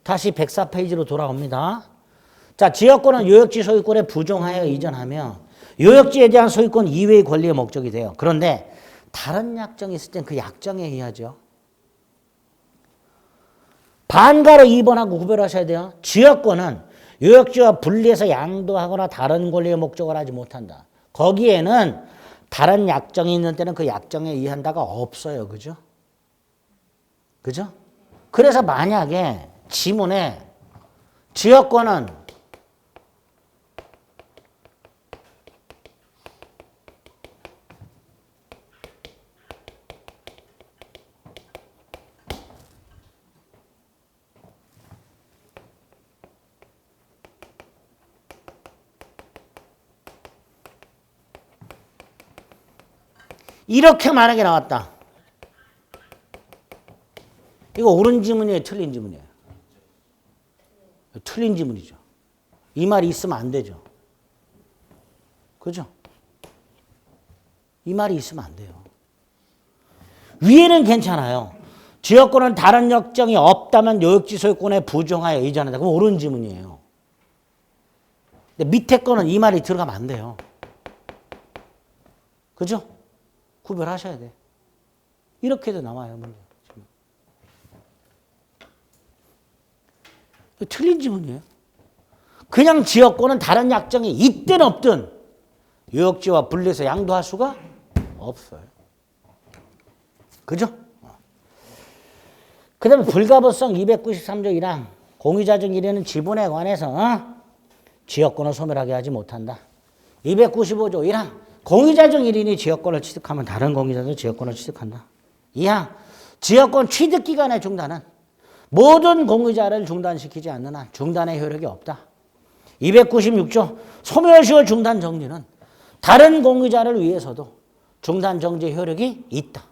다시 104페이지로 돌아옵니다. 자, 지역권은 요역지 소유권에 부종하여 이전하며 요역지에 대한 소유권 이외의 권리의 목적이 돼요. 그런데 다른 약정이 있을 땐 그 약정에 의하죠. 반가로 2번하고 구별하셔야 돼요. 지역권은 요역지와 분리해서 양도하거나 다른 권리의 목적을 하지 못한다. 거기에는 다른 약정이 있는 때는 그 약정에 의한다가 없어요. 그죠? 그죠? 그래서 만약에 지문에 지역권은 이렇게 만약에 나왔다. 이거 옳은 지문이에요? 틀린 지문이에요? 틀린 지문이죠. 이 말이 있으면 안 되죠. 그죠? 이 말이 있으면 안 돼요. 위에는 괜찮아요. 지역권은 다른 약정이 없다면 요역지 소유권에 부정하여 이전한다. 그럼 옳은 지문이에요. 근데 밑에 거는 이 말이 들어가면 안 돼요. 그죠? 구별하셔야 돼. 이렇게도 나와요. 문제. 틀린 지문이에요. 그냥 지역권은 다른 약정이 있든 없든 요역지와 분리해서 양도할 수가 없어요. 그죠? 그 다음에 불가보성 293조 1항 공유자적 1위는 지분에 관해서 지역권을 소멸하게 하지 못한다. 295조 1항 공유자적 1인이 지역권을 취득하면 다른 공유자도 지역권을 취득한다. 2항 지역권 취득 기간의 중단은 모든 공유자를 중단시키지 않는 한 중단의 효력이 없다. 296조 소멸시효 중단 정지는 다른 공유자를 위해서도 중단 정지 효력이 있다.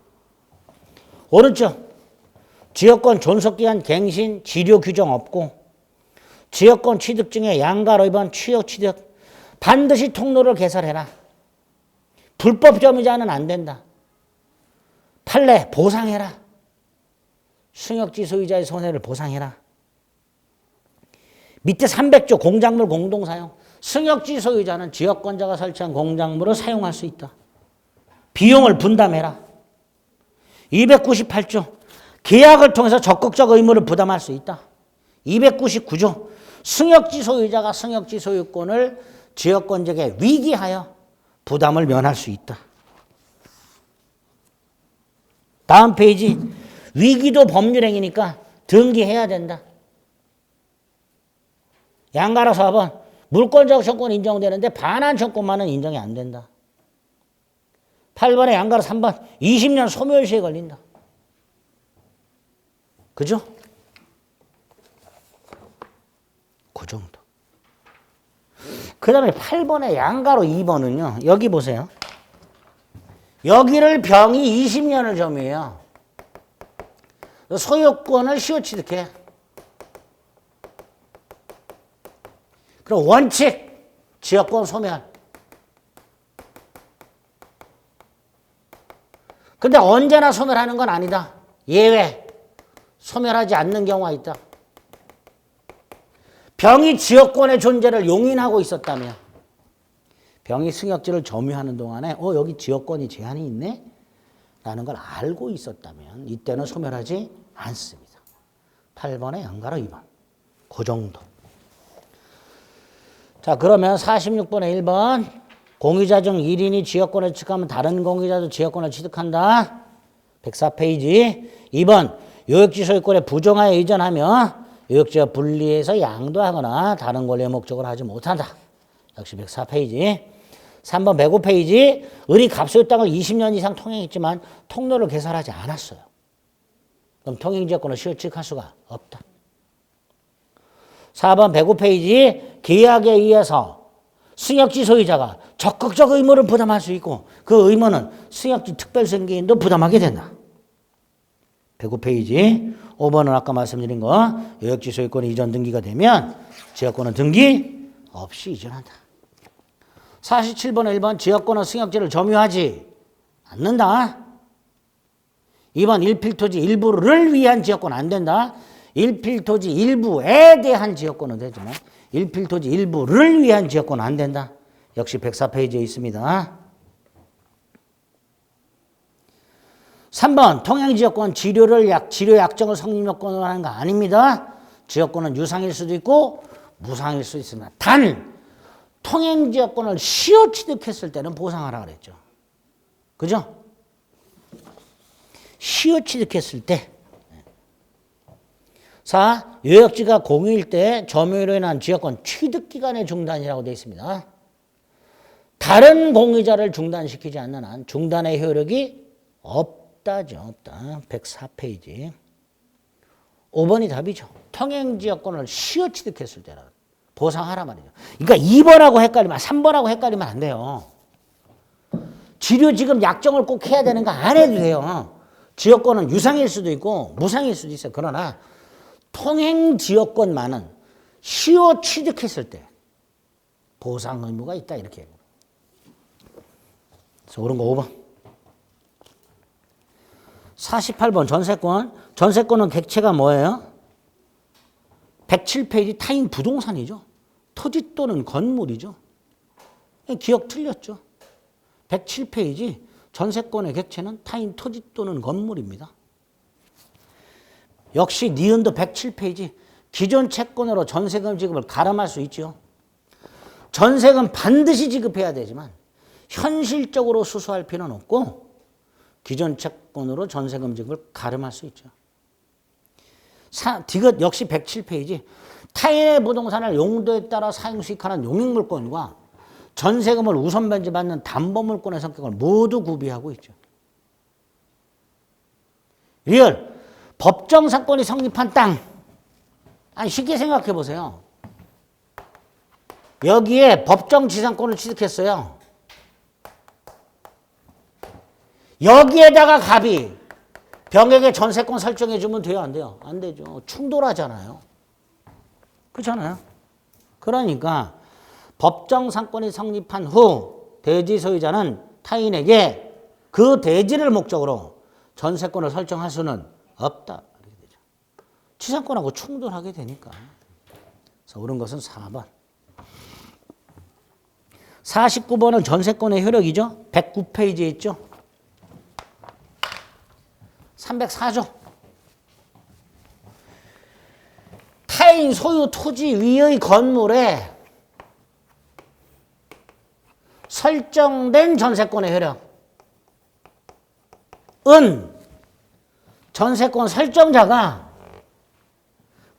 오른쪽 지역권 존속기한 갱신 지료 규정 없고 지역권 취득 중에 양가로 위반 취역 취득 반드시 통로를 개설해라. 불법 점유자는 안 된다. 판례 보상해라. 승역지 소유자의 손해를 보상해라. 밑에 300조 공작물 공동사용. 승역지 소유자는 지역권자가 설치한 공작물을 사용할 수 있다. 비용을 분담해라. 298조 계약을 통해서 적극적 의무를 부담할 수 있다. 299조 승역지 소유자가 승역지 소유권을 지역권자에게 위기하여 부담을 면할 수 있다. 다음 페이지 위기도 법률행위니까 등기해야 된다. 양가로 4번 물권적 청구는 인정되는데 반환 청구만은 인정이 안 된다. 8번에 양가로 3번 20년 소멸시에 걸린다. 그죠? 그 정도. 그 다음에 8번에 양가로 2번은요. 여기 보세요. 여기를 병이 20년을 점유해요. 소유권을 시효취득해. 그럼 원칙 지역권 소멸. 근데 언제나 소멸하는 건 아니다. 예외. 소멸하지 않는 경우가 있다. 병이 지역권의 존재를 용인하고 있었다면 병이 승역지를 점유하는 동안에 여기 지역권이 제한이 있네? 라는 걸 알고 있었다면 이때는 소멸하지 않습니다. 8번에 양가로 2번. 그 정도. 자, 그러면 46번에 1번 공유자 중 1인이 지역권을 취득하면 다른 공유자도 지역권을 취득한다. 104페이지. 2번 요역지 소유권에 부정하여 이전하며 요역지와 분리해서 양도하거나 다른 권리의 목적을 하지 못한다. 역시 104페이지. 3번 105페이지. 을이 갑소유 땅을 20년 이상 통행했지만 통로를 개설하지 않았어요. 그럼 통행지역권을 취득할 수가 없다. 4번 105페이지. 계약에 의해서 승역지 소유자가 적극적 의무를 부담할 수 있고 그 의무는 승역지 특별승계인도 부담하게 된다. 105페이지. 5번은 아까 말씀드린 거 요역지 소유권이 이전 등기가 되면 지역권은 등기 없이 이전한다. 47번에 1번 지역권은 승역지를 점유하지 않는다. 2번 일필토지 일부를 위한 지역권 안 된다. 일필토지 일부에 대한 지역권은 되지만 일필토지 일부를 위한 지역권은 안 된다. 역시 104페이지에 있습니다. 3번 통행지역권 치료 약정을 성립 요건으로 하는 거 아닙니다. 지역권은 유상일 수도 있고 무상일 수 있으나 단 통행지역권을 시효 취득했을 때는 보상하라 그랬죠. 그죠? 시효 취득했을 때. 4. 요역지가 공유일 때 점유로 인한 지역권 취득기간의 중단이라고 되어 있습니다. 다른 공유자를 중단시키지 않는 한 중단의 효력이 없다죠. 없다. 104페이지. 5번이 답이죠. 통행지역권을 시효 취득했을 때는 보상하라 말이죠. 그러니까 2번하고 헷갈리면 3번하고 헷갈리면 안 돼요. 지료 지금 약정을 꼭 해야 되는 거 안 해도 돼요. 지역권은 유상일 수도 있고 무상일 수도 있어요. 그러나 통행지역권만은 시효 취득했을 때 보상 의무가 있다 이렇게. 그래서 옳은 거 5번. 48번 전세권. 전세권은 객체가 뭐예요? 107페이지 타인 부동산이죠. 토지 또는 건물이죠. 기억 틀렸죠. 107페이지 전세권의 객체는 타인 토지 또는 건물입니다. 역시 니은도 107페이지 기존 채권으로 전세금 지급을 가름할 수 있죠. 전세금 반드시 지급해야 되지만 현실적으로 수수할 필요는 없고 기존 채권으로 전세금 지급을 가름할 수 있죠. 디귿 역시 107페이지 타인의 부동산을 용도에 따라 사용 수익하는 용익물권과 전세금을 우선 변제받는 담보물권의 성격을 모두 구비하고 있죠. 리얼 법정 사건이 성립한 땅. 아니 쉽게 생각해 보세요. 여기에 법정 지상권을 취득했어요. 여기에다가 갑이 병에게 전세권 설정해 주면 돼요, 안 돼요? 안 되죠. 충돌하잖아요. 그렇잖아요. 그러니까 법정 상권이 성립한 후 대지 소유자는 타인에게 그 대지를 목적으로 전세권을 설정할 수는 없다. 지상권하고 충돌하게 되니까. 그래서 옳은 것은 4번. 49번은 전세권의 효력이죠. 109페이지에 있죠. 304조. 타인 소유 토지 위의 건물에 설정된 전세권의 효력은 전세권 설정자가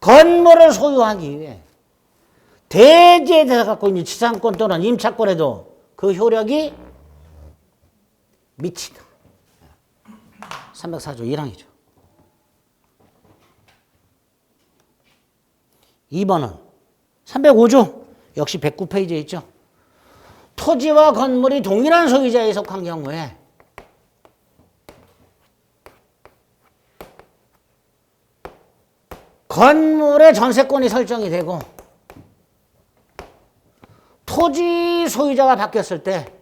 건물을 소유하기 위해 대지에 대해서 갖고 있는 지상권 또는 임차권에도 그 효력이 미친다. 304조 1항이죠. 2번은 305조 역시 109페이지에 있죠. 토지와 건물이 동일한 소유자에 속한 경우에 건물의 전세권이 설정이 되고 토지 소유자가 바뀌었을 때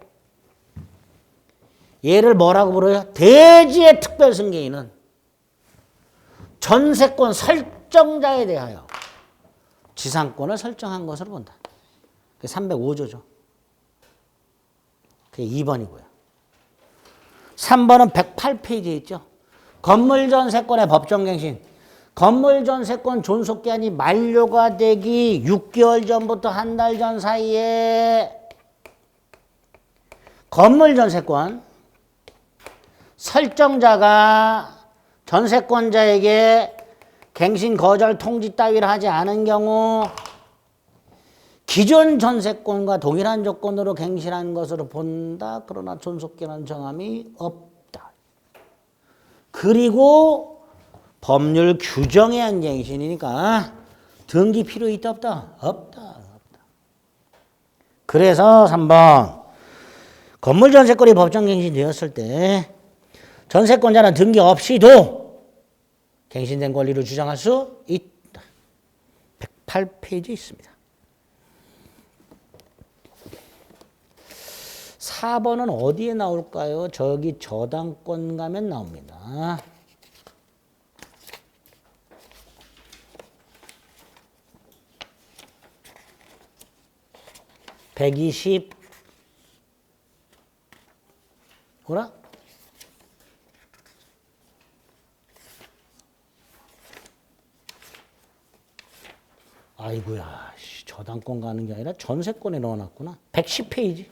얘를 뭐라고 부르요? 대지의 특별 승계인은 전세권 설정자에 대하여 지상권을 설정한 것으로 본다. 그게 305조죠. 그게 2번이고요. 3번은 108페이지에 있죠. 건물전세권의 법정갱신. 건물전세권 존속기한이 만료가 되기 6개월 전부터 한 달 전 사이에 건물전세권 설정자가 전세권자에게 갱신 거절 통지 따위를 하지 않은 경우 기존 전세권과 동일한 조건으로 갱신한 것으로 본다. 그러나 존속기한 정함이 없다. 그리고 법률 규정에 의한 갱신이니까 등기 필요 있다 없다? 없다. 그래서 3번 건물 전세권이 법정 갱신되었을 때 전세권자는 등기 없이도 갱신된 권리를 주장할 수 있다. 108페이지에 있습니다. 4번은 어디에 나올까요? 저기 저당권 가면 나옵니다. 뭐라? 아이고야, 저당권 가는 게 아니라 전세권에 넣어놨구나. 110페이지.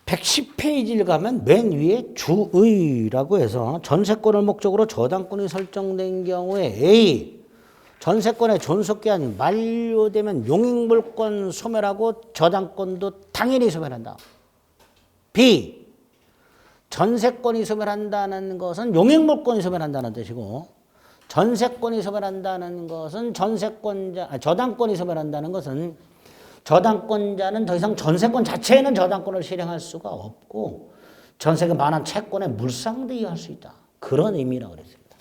110페이지를 가면 맨 위에 주의라고 해서 전세권을 목적으로 저당권이 설정된 경우에 A. 전세권의 존속기한이 만료되면 용익물권 소멸하고 저당권도 당연히 소멸한다. B. 전세권이 소멸한다는 것은 용익물권이 소멸한다는 뜻이고 전세권이 소멸한다는 것은 저당권이 소멸한다는 것은 저당권자는 더 이상 전세권 자체에는 저당권을 실행할 수가 없고 전세금 반환 채권에 물상대유할 수 있다. 그런 의미라고 그랬습니다.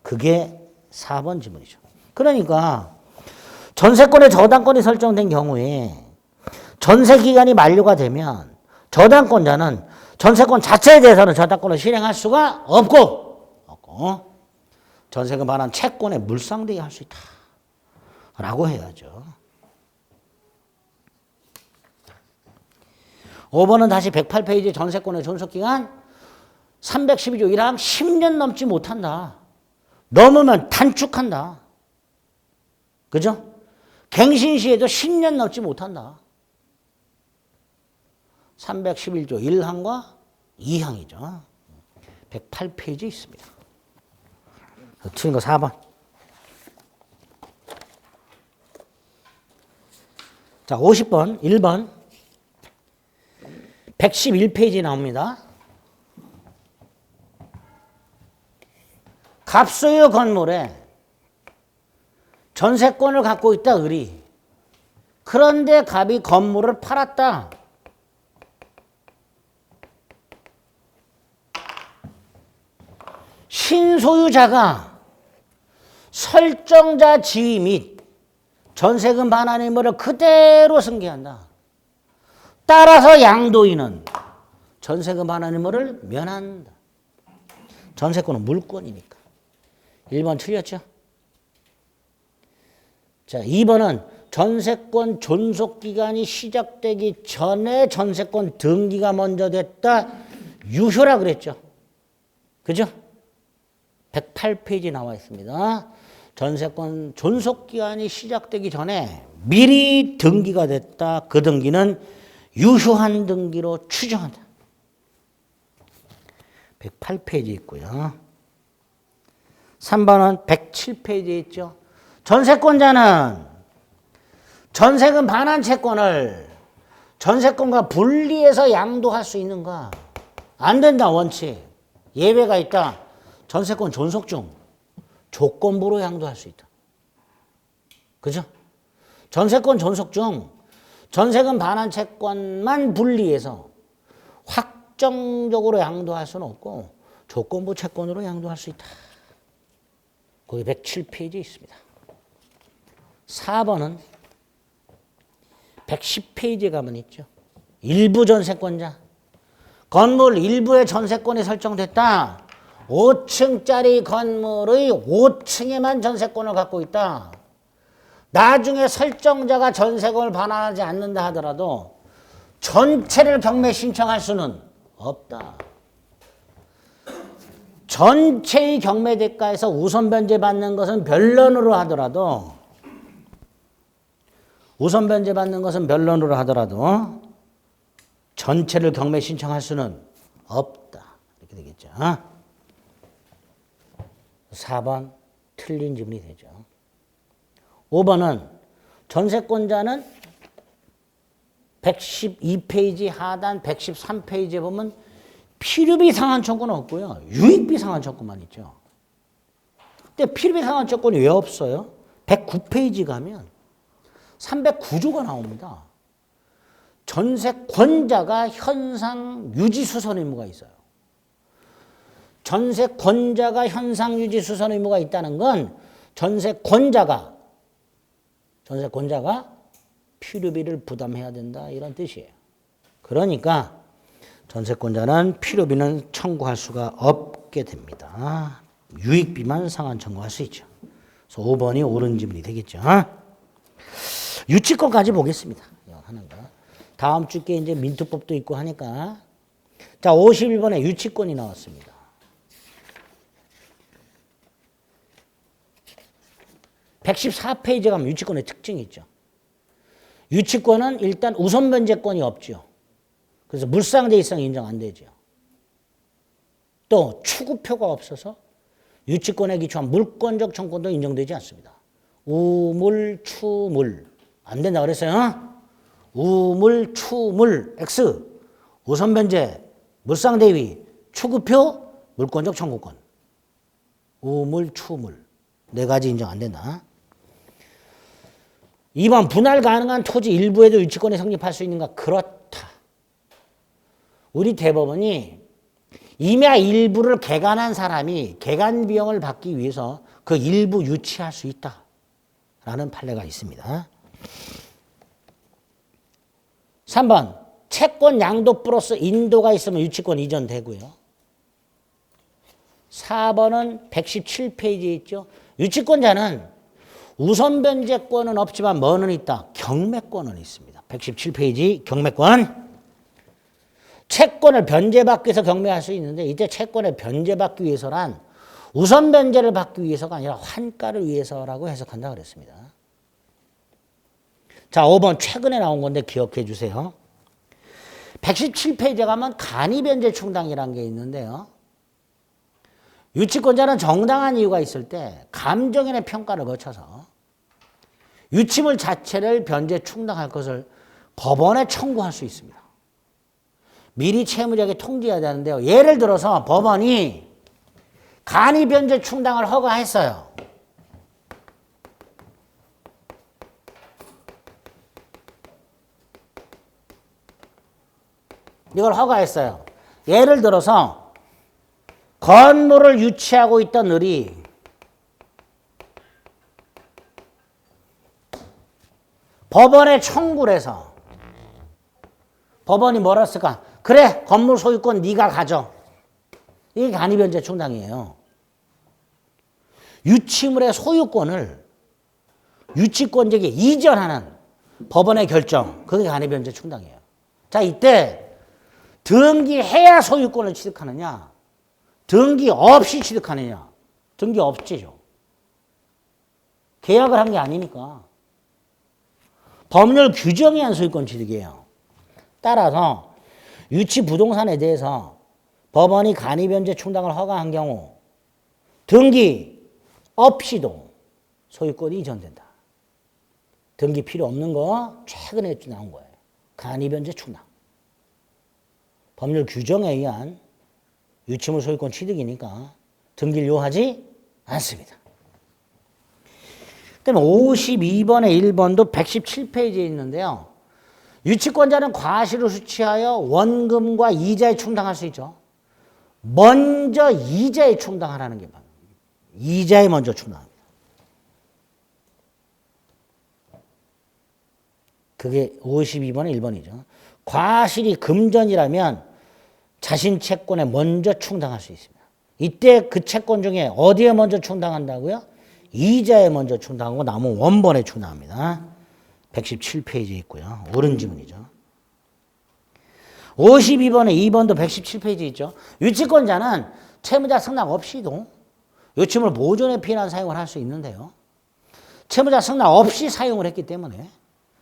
그게 4번 지문이죠. 그러니까 전세권에 저당권이 설정된 경우에 전세기간이 만료가 되면 저당권자는 전세권 자체에 대해서는 저당권을 실행할 수가 없고 전세금 반환 채권에 물상대유할 수 있다. 라고 해야죠. 5번은 다시 108페이지 전세권의 존속기간 312조 1항 10년 넘지 못한다. 넘으면 단축한다. 그죠? 갱신 시에도 10년 넘지 못한다. 311조 1항과 2항이죠. 108페이지 있습니다. 틀린 거 4번. 자, 50번, 1번. 111페이지 나옵니다. 갑소유 건물에 전세권을 갖고 있다, 을이. 그런데 갑이 건물을 팔았다. 신소유자가 설정자 지위 및 전세금 반환 의무를 그대로 승계한다. 따라서 양도인은 전세금 반환 의무를 면한다. 전세권은 물권이니까. 1번 틀렸죠? 자, 2번은 전세권 존속기간이 시작되기 전에 전세권 등기가 먼저 됐다. 유효라 그랬죠? 그죠? 108페이지 나와 있습니다. 전세권 존속기간이 시작되기 전에 미리 등기가 됐다. 그 등기는 유효한 등기로 추정한다. 108페이지 있고요. 3번은 107페이지에 있죠. 전세권자는 전세금 반환 채권을 전세권과 분리해서 양도할 수 있는가? 안 된다, 원칙. 예외가 있다. 전세권 존속 중 조건부로 양도할 수 있다. 그죠? 전세권 존속 중 전세금 반환 채권만 분리해서 확정적으로 양도할 수는 없고 조건부 채권으로 양도할 수 있다. 거기 107페이지에 있습니다. 4번은 110페이지에 가면 있죠. 일부 전세권자. 건물 일부의 전세권이 설정됐다. 5층짜리 건물의 5층에만 전세권을 갖고 있다. 나중에 설정자가 전세권을 반환하지 않는다 하더라도 전체를 경매 신청할 수는 없다. 전체의 경매 대가에서 우선 변제 받는 것은 변론으로 하더라도 전체를 경매 신청할 수는 없다. 이렇게 되겠죠. 4번 틀린 지문이 되죠. 5번은 전세권자는 112페이지 하단 113페이지에 보면 필요비 상환 청구는 없고요. 유익비 상환 청구만 있죠. 근데 필요비 상환 청구는 왜 없어요? 109페이지 가면 309조가 나옵니다. 전세권자가 현상 유지 수선 의무가 있어요. 전세권자가 현상 유지 수선 의무가 있다는 건 전세권자가 필요비를 부담해야 된다 이런 뜻이에요. 그러니까 전세권자는 필요비는 청구할 수가 없게 됩니다. 유익비만 상환 청구할 수 있죠. 그래서 5번이 옳은 지문이 되겠죠. 유치권까지 보겠습니다. 하는 거. 다음 주께 이제 민투법도 있고 하니까. 자, 51번에 유치권이 나왔습니다. 114페이지 가면 유치권의 특징이 있죠. 유치권은 일단 우선 변제권이 없죠. 그래서 물상대위성이 인정 안 되죠. 또 추구표가 없어서 유치권에 기초한 물권적 청구권도 인정되지 않습니다. 우물, 추물 안 된다 그랬어요. 우물, 추물, X 우선 변제, 물상대위, 추구표, 물권적 청구권. 우물, 추물 네 가지 인정 안 된다. 2번 분할 가능한 토지 일부에도 유치권이 성립할 수 있는가? 그렇다. 우리 대법원이 임야 일부를 개간한 사람이 개간 비용을 받기 위해서 그 일부 유치할 수 있다라는 판례가 있습니다. 3번 채권 양도 플러스 인도가 있으면 유치권 이전되고요. 4번은 117페이지에 있죠. 유치권자는 우선 변제권은 없지만 뭐는 있다? 경매권은 있습니다. 117페이지 경매권. 채권을 변제받기 위해서 경매할 수 있는데 이때 채권을 변제받기 위해서란 우선 변제를 받기 위해서가 아니라 환가를 위해서라고 해석한다 그랬습니다. 자, 5번 최근에 나온 건데 기억해 주세요. 117페이지에 가면 간이변제 충당이라는 게 있는데요. 유치권자는 정당한 이유가 있을 때 감정인의 평가를 거쳐서 유치물 자체를 변제 충당할 것을 법원에 청구할 수 있습니다. 미리 채무자에게 통지해야 되는데요. 예를 들어서 법원이 간이변제 충당을 허가했어요. 이걸 허가했어요. 예를 들어서 건물을 유치하고 있던 을이 법원에 청구를 해서 법원이 뭐라 했을까? 그래, 건물 소유권 네가 가져. 이게 간이변제 충당이에요. 유치물의 소유권을 유치권자에게 이전하는 법원의 결정, 그게 간이변제 충당이에요. 자, 이때 등기해야 소유권을 취득하느냐, 등기 없이 취득하느냐, 등기 없지죠. 계약을 한 게 아니니까. 법률 규정에 의한 소유권 취득이에요. 따라서 유치 부동산에 대해서 법원이 간이변제 충당을 허가한 경우 등기 없이도 소유권이 이전된다. 등기 필요 없는 거 최근에 나온 거예요. 간이변제 충당. 법률 규정에 의한 유치물 소유권 취득이니까 등기를 요하지 않습니다. 그다음에 52번에 1번도 117페이지에 있는데요. 유치권자는 과실을 수취하여 원금과 이자에 충당할 수 있죠. 먼저 이자에 충당하라는 게 바로 이자에 먼저 충당합니다. 그게 52번의 1번이죠. 과실이 금전이라면 자신 채권에 먼저 충당할 수 있습니다. 이때 그 채권 중에 어디에 먼저 충당한다고요? 이자에 먼저 충당하고 남은 원본에 충당합니다. 117페이지에 있고요. 옳은 지문이죠. 52번에 2번도 117페이지에 있죠. 유치권자는 채무자 승낙 없이도 유치물 보존에 필요한 사용을 할 수 있는데요. 채무자 승낙 없이 사용을 했기 때문에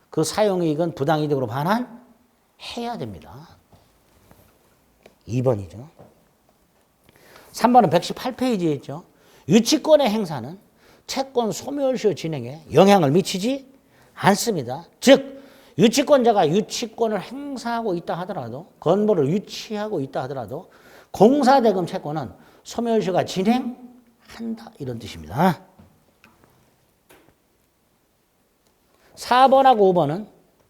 그 사용이익은 부당이득으로 반환해야 됩니다. 2번이죠. 3번은 118페이지에 있죠. 유치권의 행사는 채권 소멸시효 진행에 영향을 미치지 않습니다. 즉 유치권자가 유치권을 행사하고 있다 하더라도 건물을 유치하고 있다 하더라도 공사대금 채권은 소멸시효가 진행한다 이런 뜻입니다. 4번하고 5번은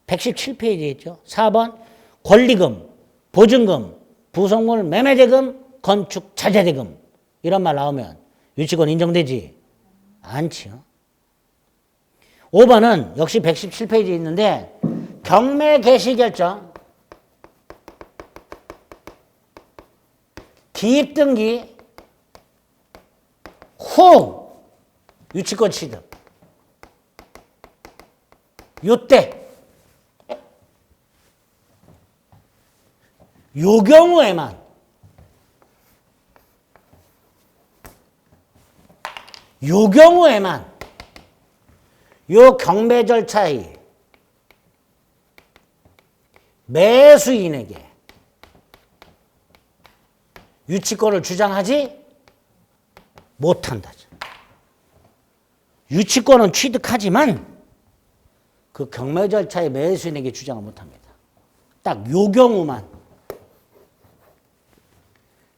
117페이지에 있죠. 4번 권리금, 보증금, 부속물 매매대금, 건축 자재대금 이런 말 나오면 유치권 인정되지 않지요. 5번은 역시 117페이지에 있는데 경매 개시 결정, 기입 등기 후 유치권 취득. 요때 요 경우에만 요 경매 절차의 매수인에게 유치권을 주장하지 못한다. 유치권은 취득하지만 그 경매 절차의 매수인에게 주장을 못합니다. 딱 요 경우만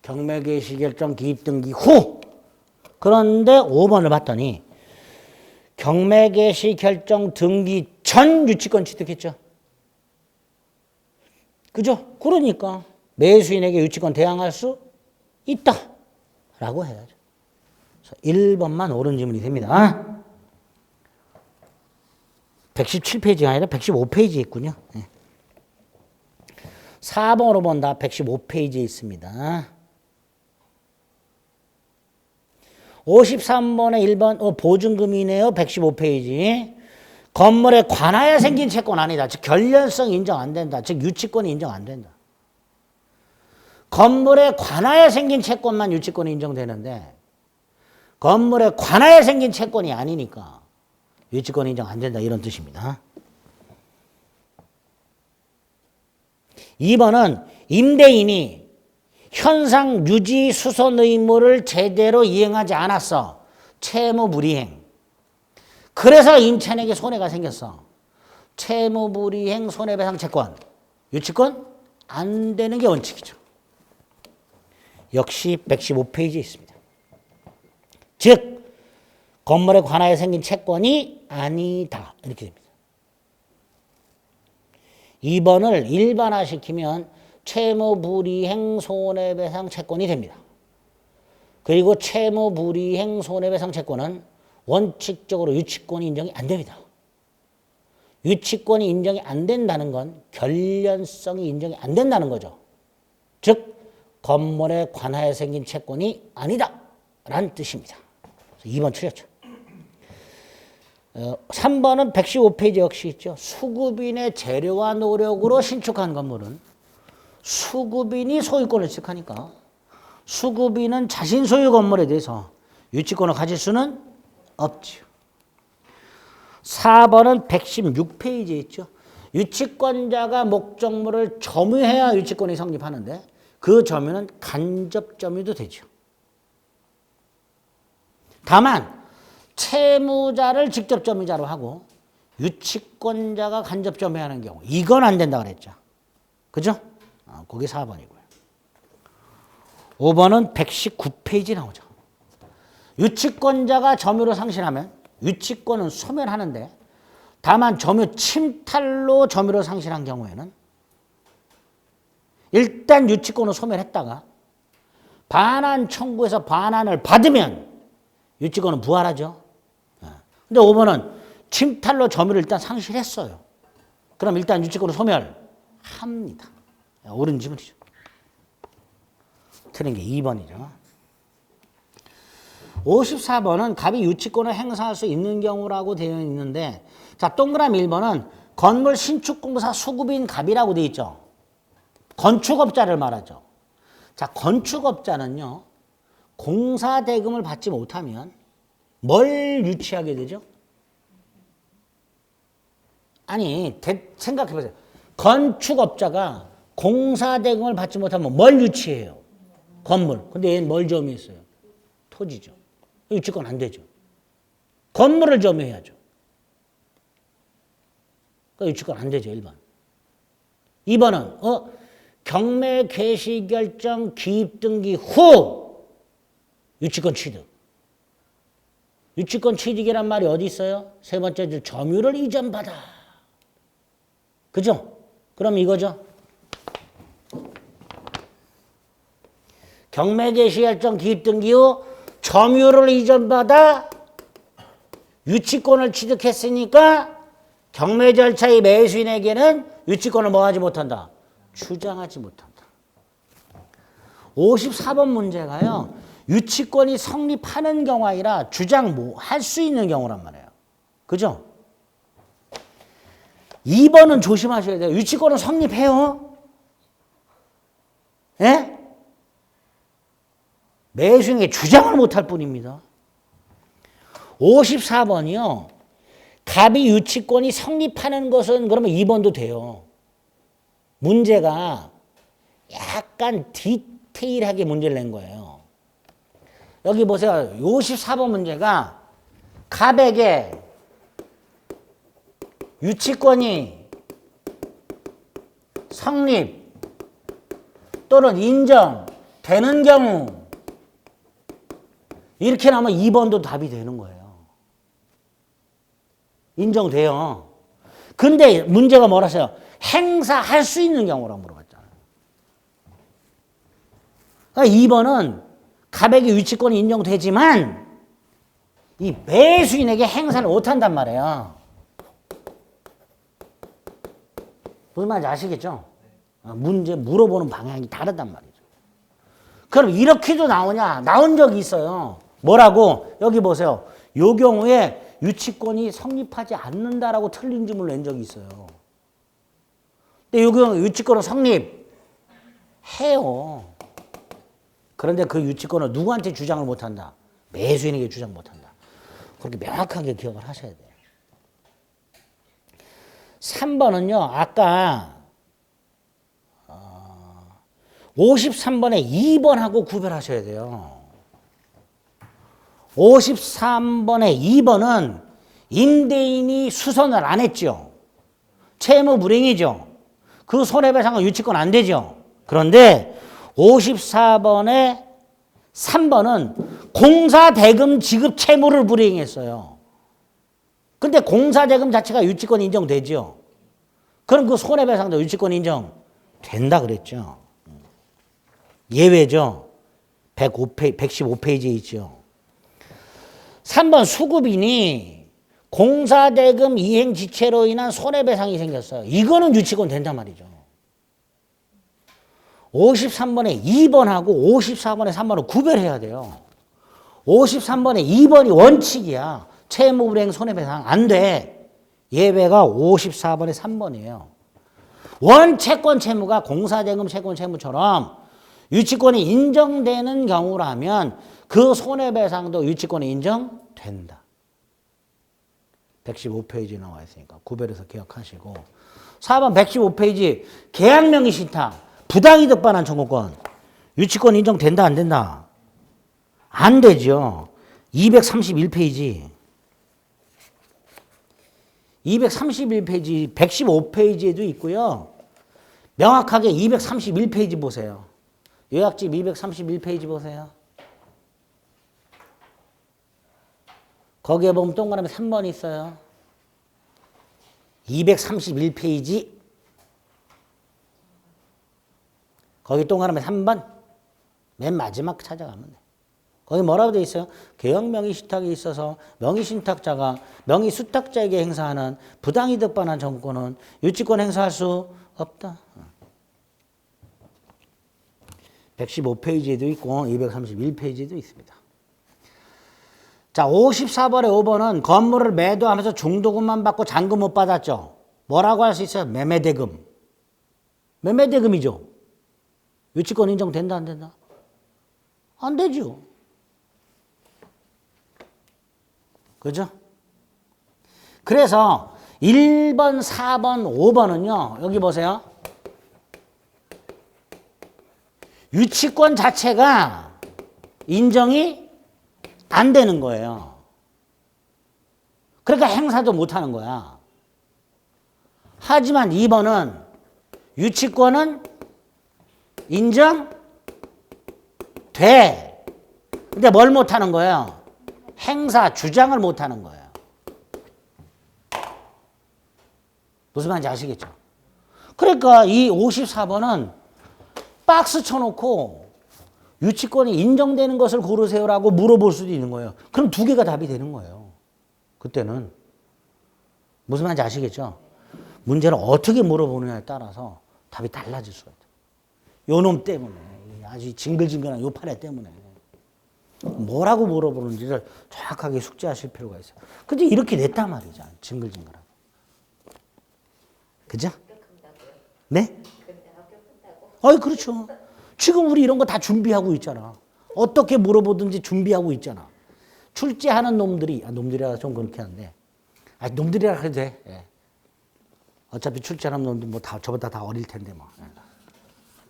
경매 개시 결정 기입 등기 후. 그런데 5번을 봤더니 경매 개시 결정 등기 전 유치권 취득했죠. 그죠? 그러니까 매수인에게 유치권 대항할 수 있다 라고 해야죠. 1번만 옳은 질문이 됩니다. 117페이지가 아니라 115페이지에 있군요. 4번으로 본다. 115페이지에 있습니다. 53번에 1번 보증금이네요. 115페이지. 건물에 관하여 생긴 채권 아니다. 즉 결련성 인정 안 된다. 즉 유치권이 인정 안 된다. 건물에 관하여 생긴 채권만 유치권이 인정되는데 건물에 관하여 생긴 채권이 아니니까 유치권 인정 안 된다. 이런 뜻입니다. 2번은 임대인이 현상 유지 수선 의무를 제대로 이행하지 않았어. 채무 불이행. 그래서 임차인에게 손해가 생겼어. 채무 불이행 손해배상 채권. 유치권 안 되는 게 원칙이죠. 역시 115페이지에 있습니다. 즉 건물에 관하여 생긴 채권이 아니다. 이렇게 됩니다. 2번을 일반화시키면 채무불이행 손해배상 채권이 됩니다. 그리고 채무불이행 손해배상 채권은 원칙적으로 유치권이 인정이 안 됩니다. 유치권이 인정이 안 된다는 건 결련성이 인정이 안 된다는 거죠. 즉 건물에 관하여 생긴 채권이 아니다 라는 뜻입니다. 2번 틀렸죠. 3번은 115페이지 역시 있죠. 수급인의 재료와 노력으로 신축한 건물은 수급인이 소유권을 취득하니까 수급인은 자신 소유 건물에 대해서 유치권을 가질 수는 없지요. 4번은 116페이지에 있죠. 유치권자가 목적물을 점유해야 유치권이 성립하는데 그 점유는 간접 점유도 되죠. 다만 채무자를 직접 점유자로 하고 유치권자가 간접 점유하는 경우 이건 안 된다 그랬죠. 그죠? 그게 4번이고요. 5번은 119페이지 나오죠. 유치권자가 점유를 상실하면 유치권은 소멸하는데 다만 점유 침탈로 점유를 상실한 경우에는 일단 유치권을 소멸했다가 반환 청구해서 반환을 받으면 유치권은 부활하죠. 근데 5번은 침탈로 점유를 일단 상실했어요. 그럼 일단 유치권을 소멸합니다. 옳은 질문이죠. 틀린 게 2번이죠. 54번은 갑이 유치권을 행사할 수 있는 경우라고 되어 있는데 자 동그라미 1번은 건물 신축공사 수급인 갑이라고 되어 있죠. 건축업자를 말하죠. 자 건축업자는요. 공사 대금을 받지 못하면 뭘 유치하게 되죠? 아니 생각해 보세요. 건축업자가 공사 대금을 받지 못하면 뭘 유치해요? 건물. 근데 얘는 뭘 점유했어요? 토지죠. 유치권 안 되죠. 건물을 점유해야죠. 그러니까 유치권 안 되죠. 1번. 2번은 경매 개시 결정 기입 등기 후 유치권 취득. 유치권 취득이란 말이 어디 있어요? 세 번째 줄 점유를 이전받아. 그죠? 그럼 이거죠. 경매 개시 결정 기입 등기 후 점유를 이전받아 유치권을 취득했으니까 경매 절차의 매수인에게는 유치권을 뭐 하지 못한다? 주장하지 못한다. 54번 문제가요. 유치권이 성립하는 경우 아니라 주장 뭐 할 수 있는 경우란 말이에요. 그죠? 2번은 조심하셔야 돼요. 유치권은 성립해요. 예? 매수인에게 주장을 못할 뿐입니다. 54번이요. 갑이 유치권이 성립하는 것은 그러면 2번도 돼요. 문제가 약간 디테일하게 문제를 낸 거예요. 여기 보세요. 54번 문제가 갑에게 유치권이 성립 또는 인정되는 경우 이렇게 나오면 2번도 답이 되는 거예요. 인정돼요. 근데 문제가 뭐라서요? 행사할 수 있는 경우라고 물어봤잖아요. 그러니까 2번은 갑에게 유치권이 인정되지만 이 매수인에게 행사를 못한단 말이에요. 무슨 말인지 아시겠죠? 문제 물어보는 방향이 다르단 말이죠. 그럼 이렇게도 나오냐? 나온 적이 있어요. 뭐라고? 여기 보세요. 요 경우에 유치권이 성립하지 않는다라고 틀린 질문을 낸 적이 있어요. 근데 요 경우 유치권은 성립해요. 그런데 그 유치권을 누구한테 주장을 못한다? 매수인에게 주장 못한다. 그렇게 명확하게 기억을 하셔야 돼요. 3번은요. 아까 53번에 2번하고 구별하셔야 돼요. 53번에 2번은 임대인이 수선을 안 했죠. 채무 불이행이죠. 그 손해배상은 유치권 안 되죠. 그런데 54번에 3번은 공사대금 지급 채무를 불이행했어요. 근데 공사대금 자체가 유치권 인정되죠. 그럼 그 손해배상도 유치권 인정된다 그랬죠. 예외죠. 115페이지에 있죠. 3번 수급인이 공사대금 이행 지체로 인한 손해배상이 생겼어요. 이거는 유치권 된단 말이죠. 53번에 2번하고 54번에 3번을 구별해야 돼요. 53번에 2번이 원칙이야. 채무불이행 손해배상 안 돼. 예외가 54번에 3번이에요. 원채권 채무가 공사대금 채권 채무처럼 유치권이 인정되는 경우라면 그 손해배상도 유치권이 인정된다. 115페이지 나와 있으니까 구별해서 기억하시고 4번 115페이지 계약명의신탁 부당이득 반환 청구권 유치권 인정된다 안 된다? 안 되죠. 231페이지 231페이지 115페이지에도 있고요. 명확하게 231페이지 보세요. 요약집 231페이지 보세요. 거기에 보면 동그라미 3번 있어요. 231페이지 거기 동그라미 3번 맨 마지막 찾아가면 돼. 거기 뭐라고 되어 있어요? 개형 명의신탁이 있어서 명의신탁자가 명의수탁자에게 행사하는 부당이득 반환 청구권은 유치권 행사할 수 없다. 115페이지에도 있고 231페이지에도 있습니다. 자, 54번에 5번은 건물을 매도하면서 중도금만 받고 잔금 못 받았죠. 뭐라고 할 수 있어요? 매매대금. 매매대금이죠. 유치권 인정된다 안 된다? 안 되죠. 그죠? 그래서 1번, 4번, 5번은요. 여기 보세요. 유치권 자체가 인정이 안 되는 거예요. 그러니까 행사도 못 하는 거야. 하지만 2번은 유치권은 인정돼. 근데 뭘 못 하는 거예요? 행사 주장을 못 하는 거예요. 무슨 말인지 아시겠죠? 그러니까 이 54번은 박스 쳐놓고 유치권이 인정되는 것을 고르세요라고 물어볼 수도 있는 거예요. 그럼 두 개가 답이 되는 거예요. 그때는. 무슨 말인지 아시겠죠? 문제를 어떻게 물어보느냐에 따라서 답이 달라질 수가 있어요. 요 놈 때문에. 아주 징글징글한 요 판에 때문에. 뭐라고 물어보는지를 정확하게 숙지하실 필요가 있어요. 근데 이렇게 냈단 말이죠. 징글징글하고. 그죠? 네? 아이, 그렇죠. 지금 우리 이런 거 다 준비하고 있잖아. 어떻게 물어보든지 준비하고 있잖아. 출제하는 놈들이, 놈들이라 좀 그렇게 하는데, 아, 놈들이라 해도 돼. 예. 어차피 출제하는 놈들 뭐 다 저보다 다 어릴 텐데 뭐. 예.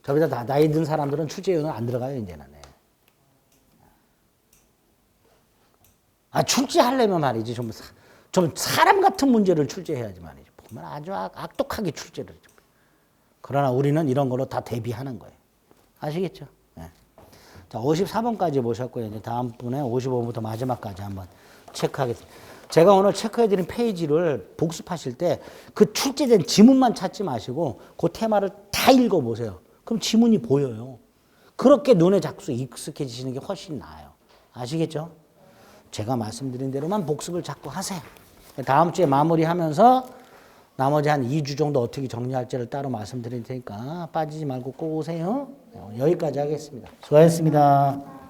저보다 다 나이 든 사람들은 출제위원은 안 들어가요 이제는. 예. 아 출제하려면 말이지 좀 사람 같은 문제를 출제해야지 말이지. 보면 아주 악독하게 출제를. 그러나 우리는 이런 걸로 다 대비하는 거예요. 아시겠죠? 예. 자 54번까지 보셨고요. 이제 다음 분에 55번부터 마지막까지 한번 체크하겠습니다. 제가 오늘 체크해드린 페이지를 복습하실 때 그 출제된 지문만 찾지 마시고 그 테마를 다 읽어보세요. 그럼 지문이 보여요. 그렇게 눈에 자꾸 익숙해지시는 게 훨씬 나아요. 아시겠죠? 제가 말씀드린 대로만 복습을 자꾸 하세요. 다음 주에 마무리하면서 나머지 한 2주 정도 어떻게 정리할지를 따로 말씀드릴 테니까 빠지지 말고 꼭 오세요. 여기까지 하겠습니다. 수고하셨습니다.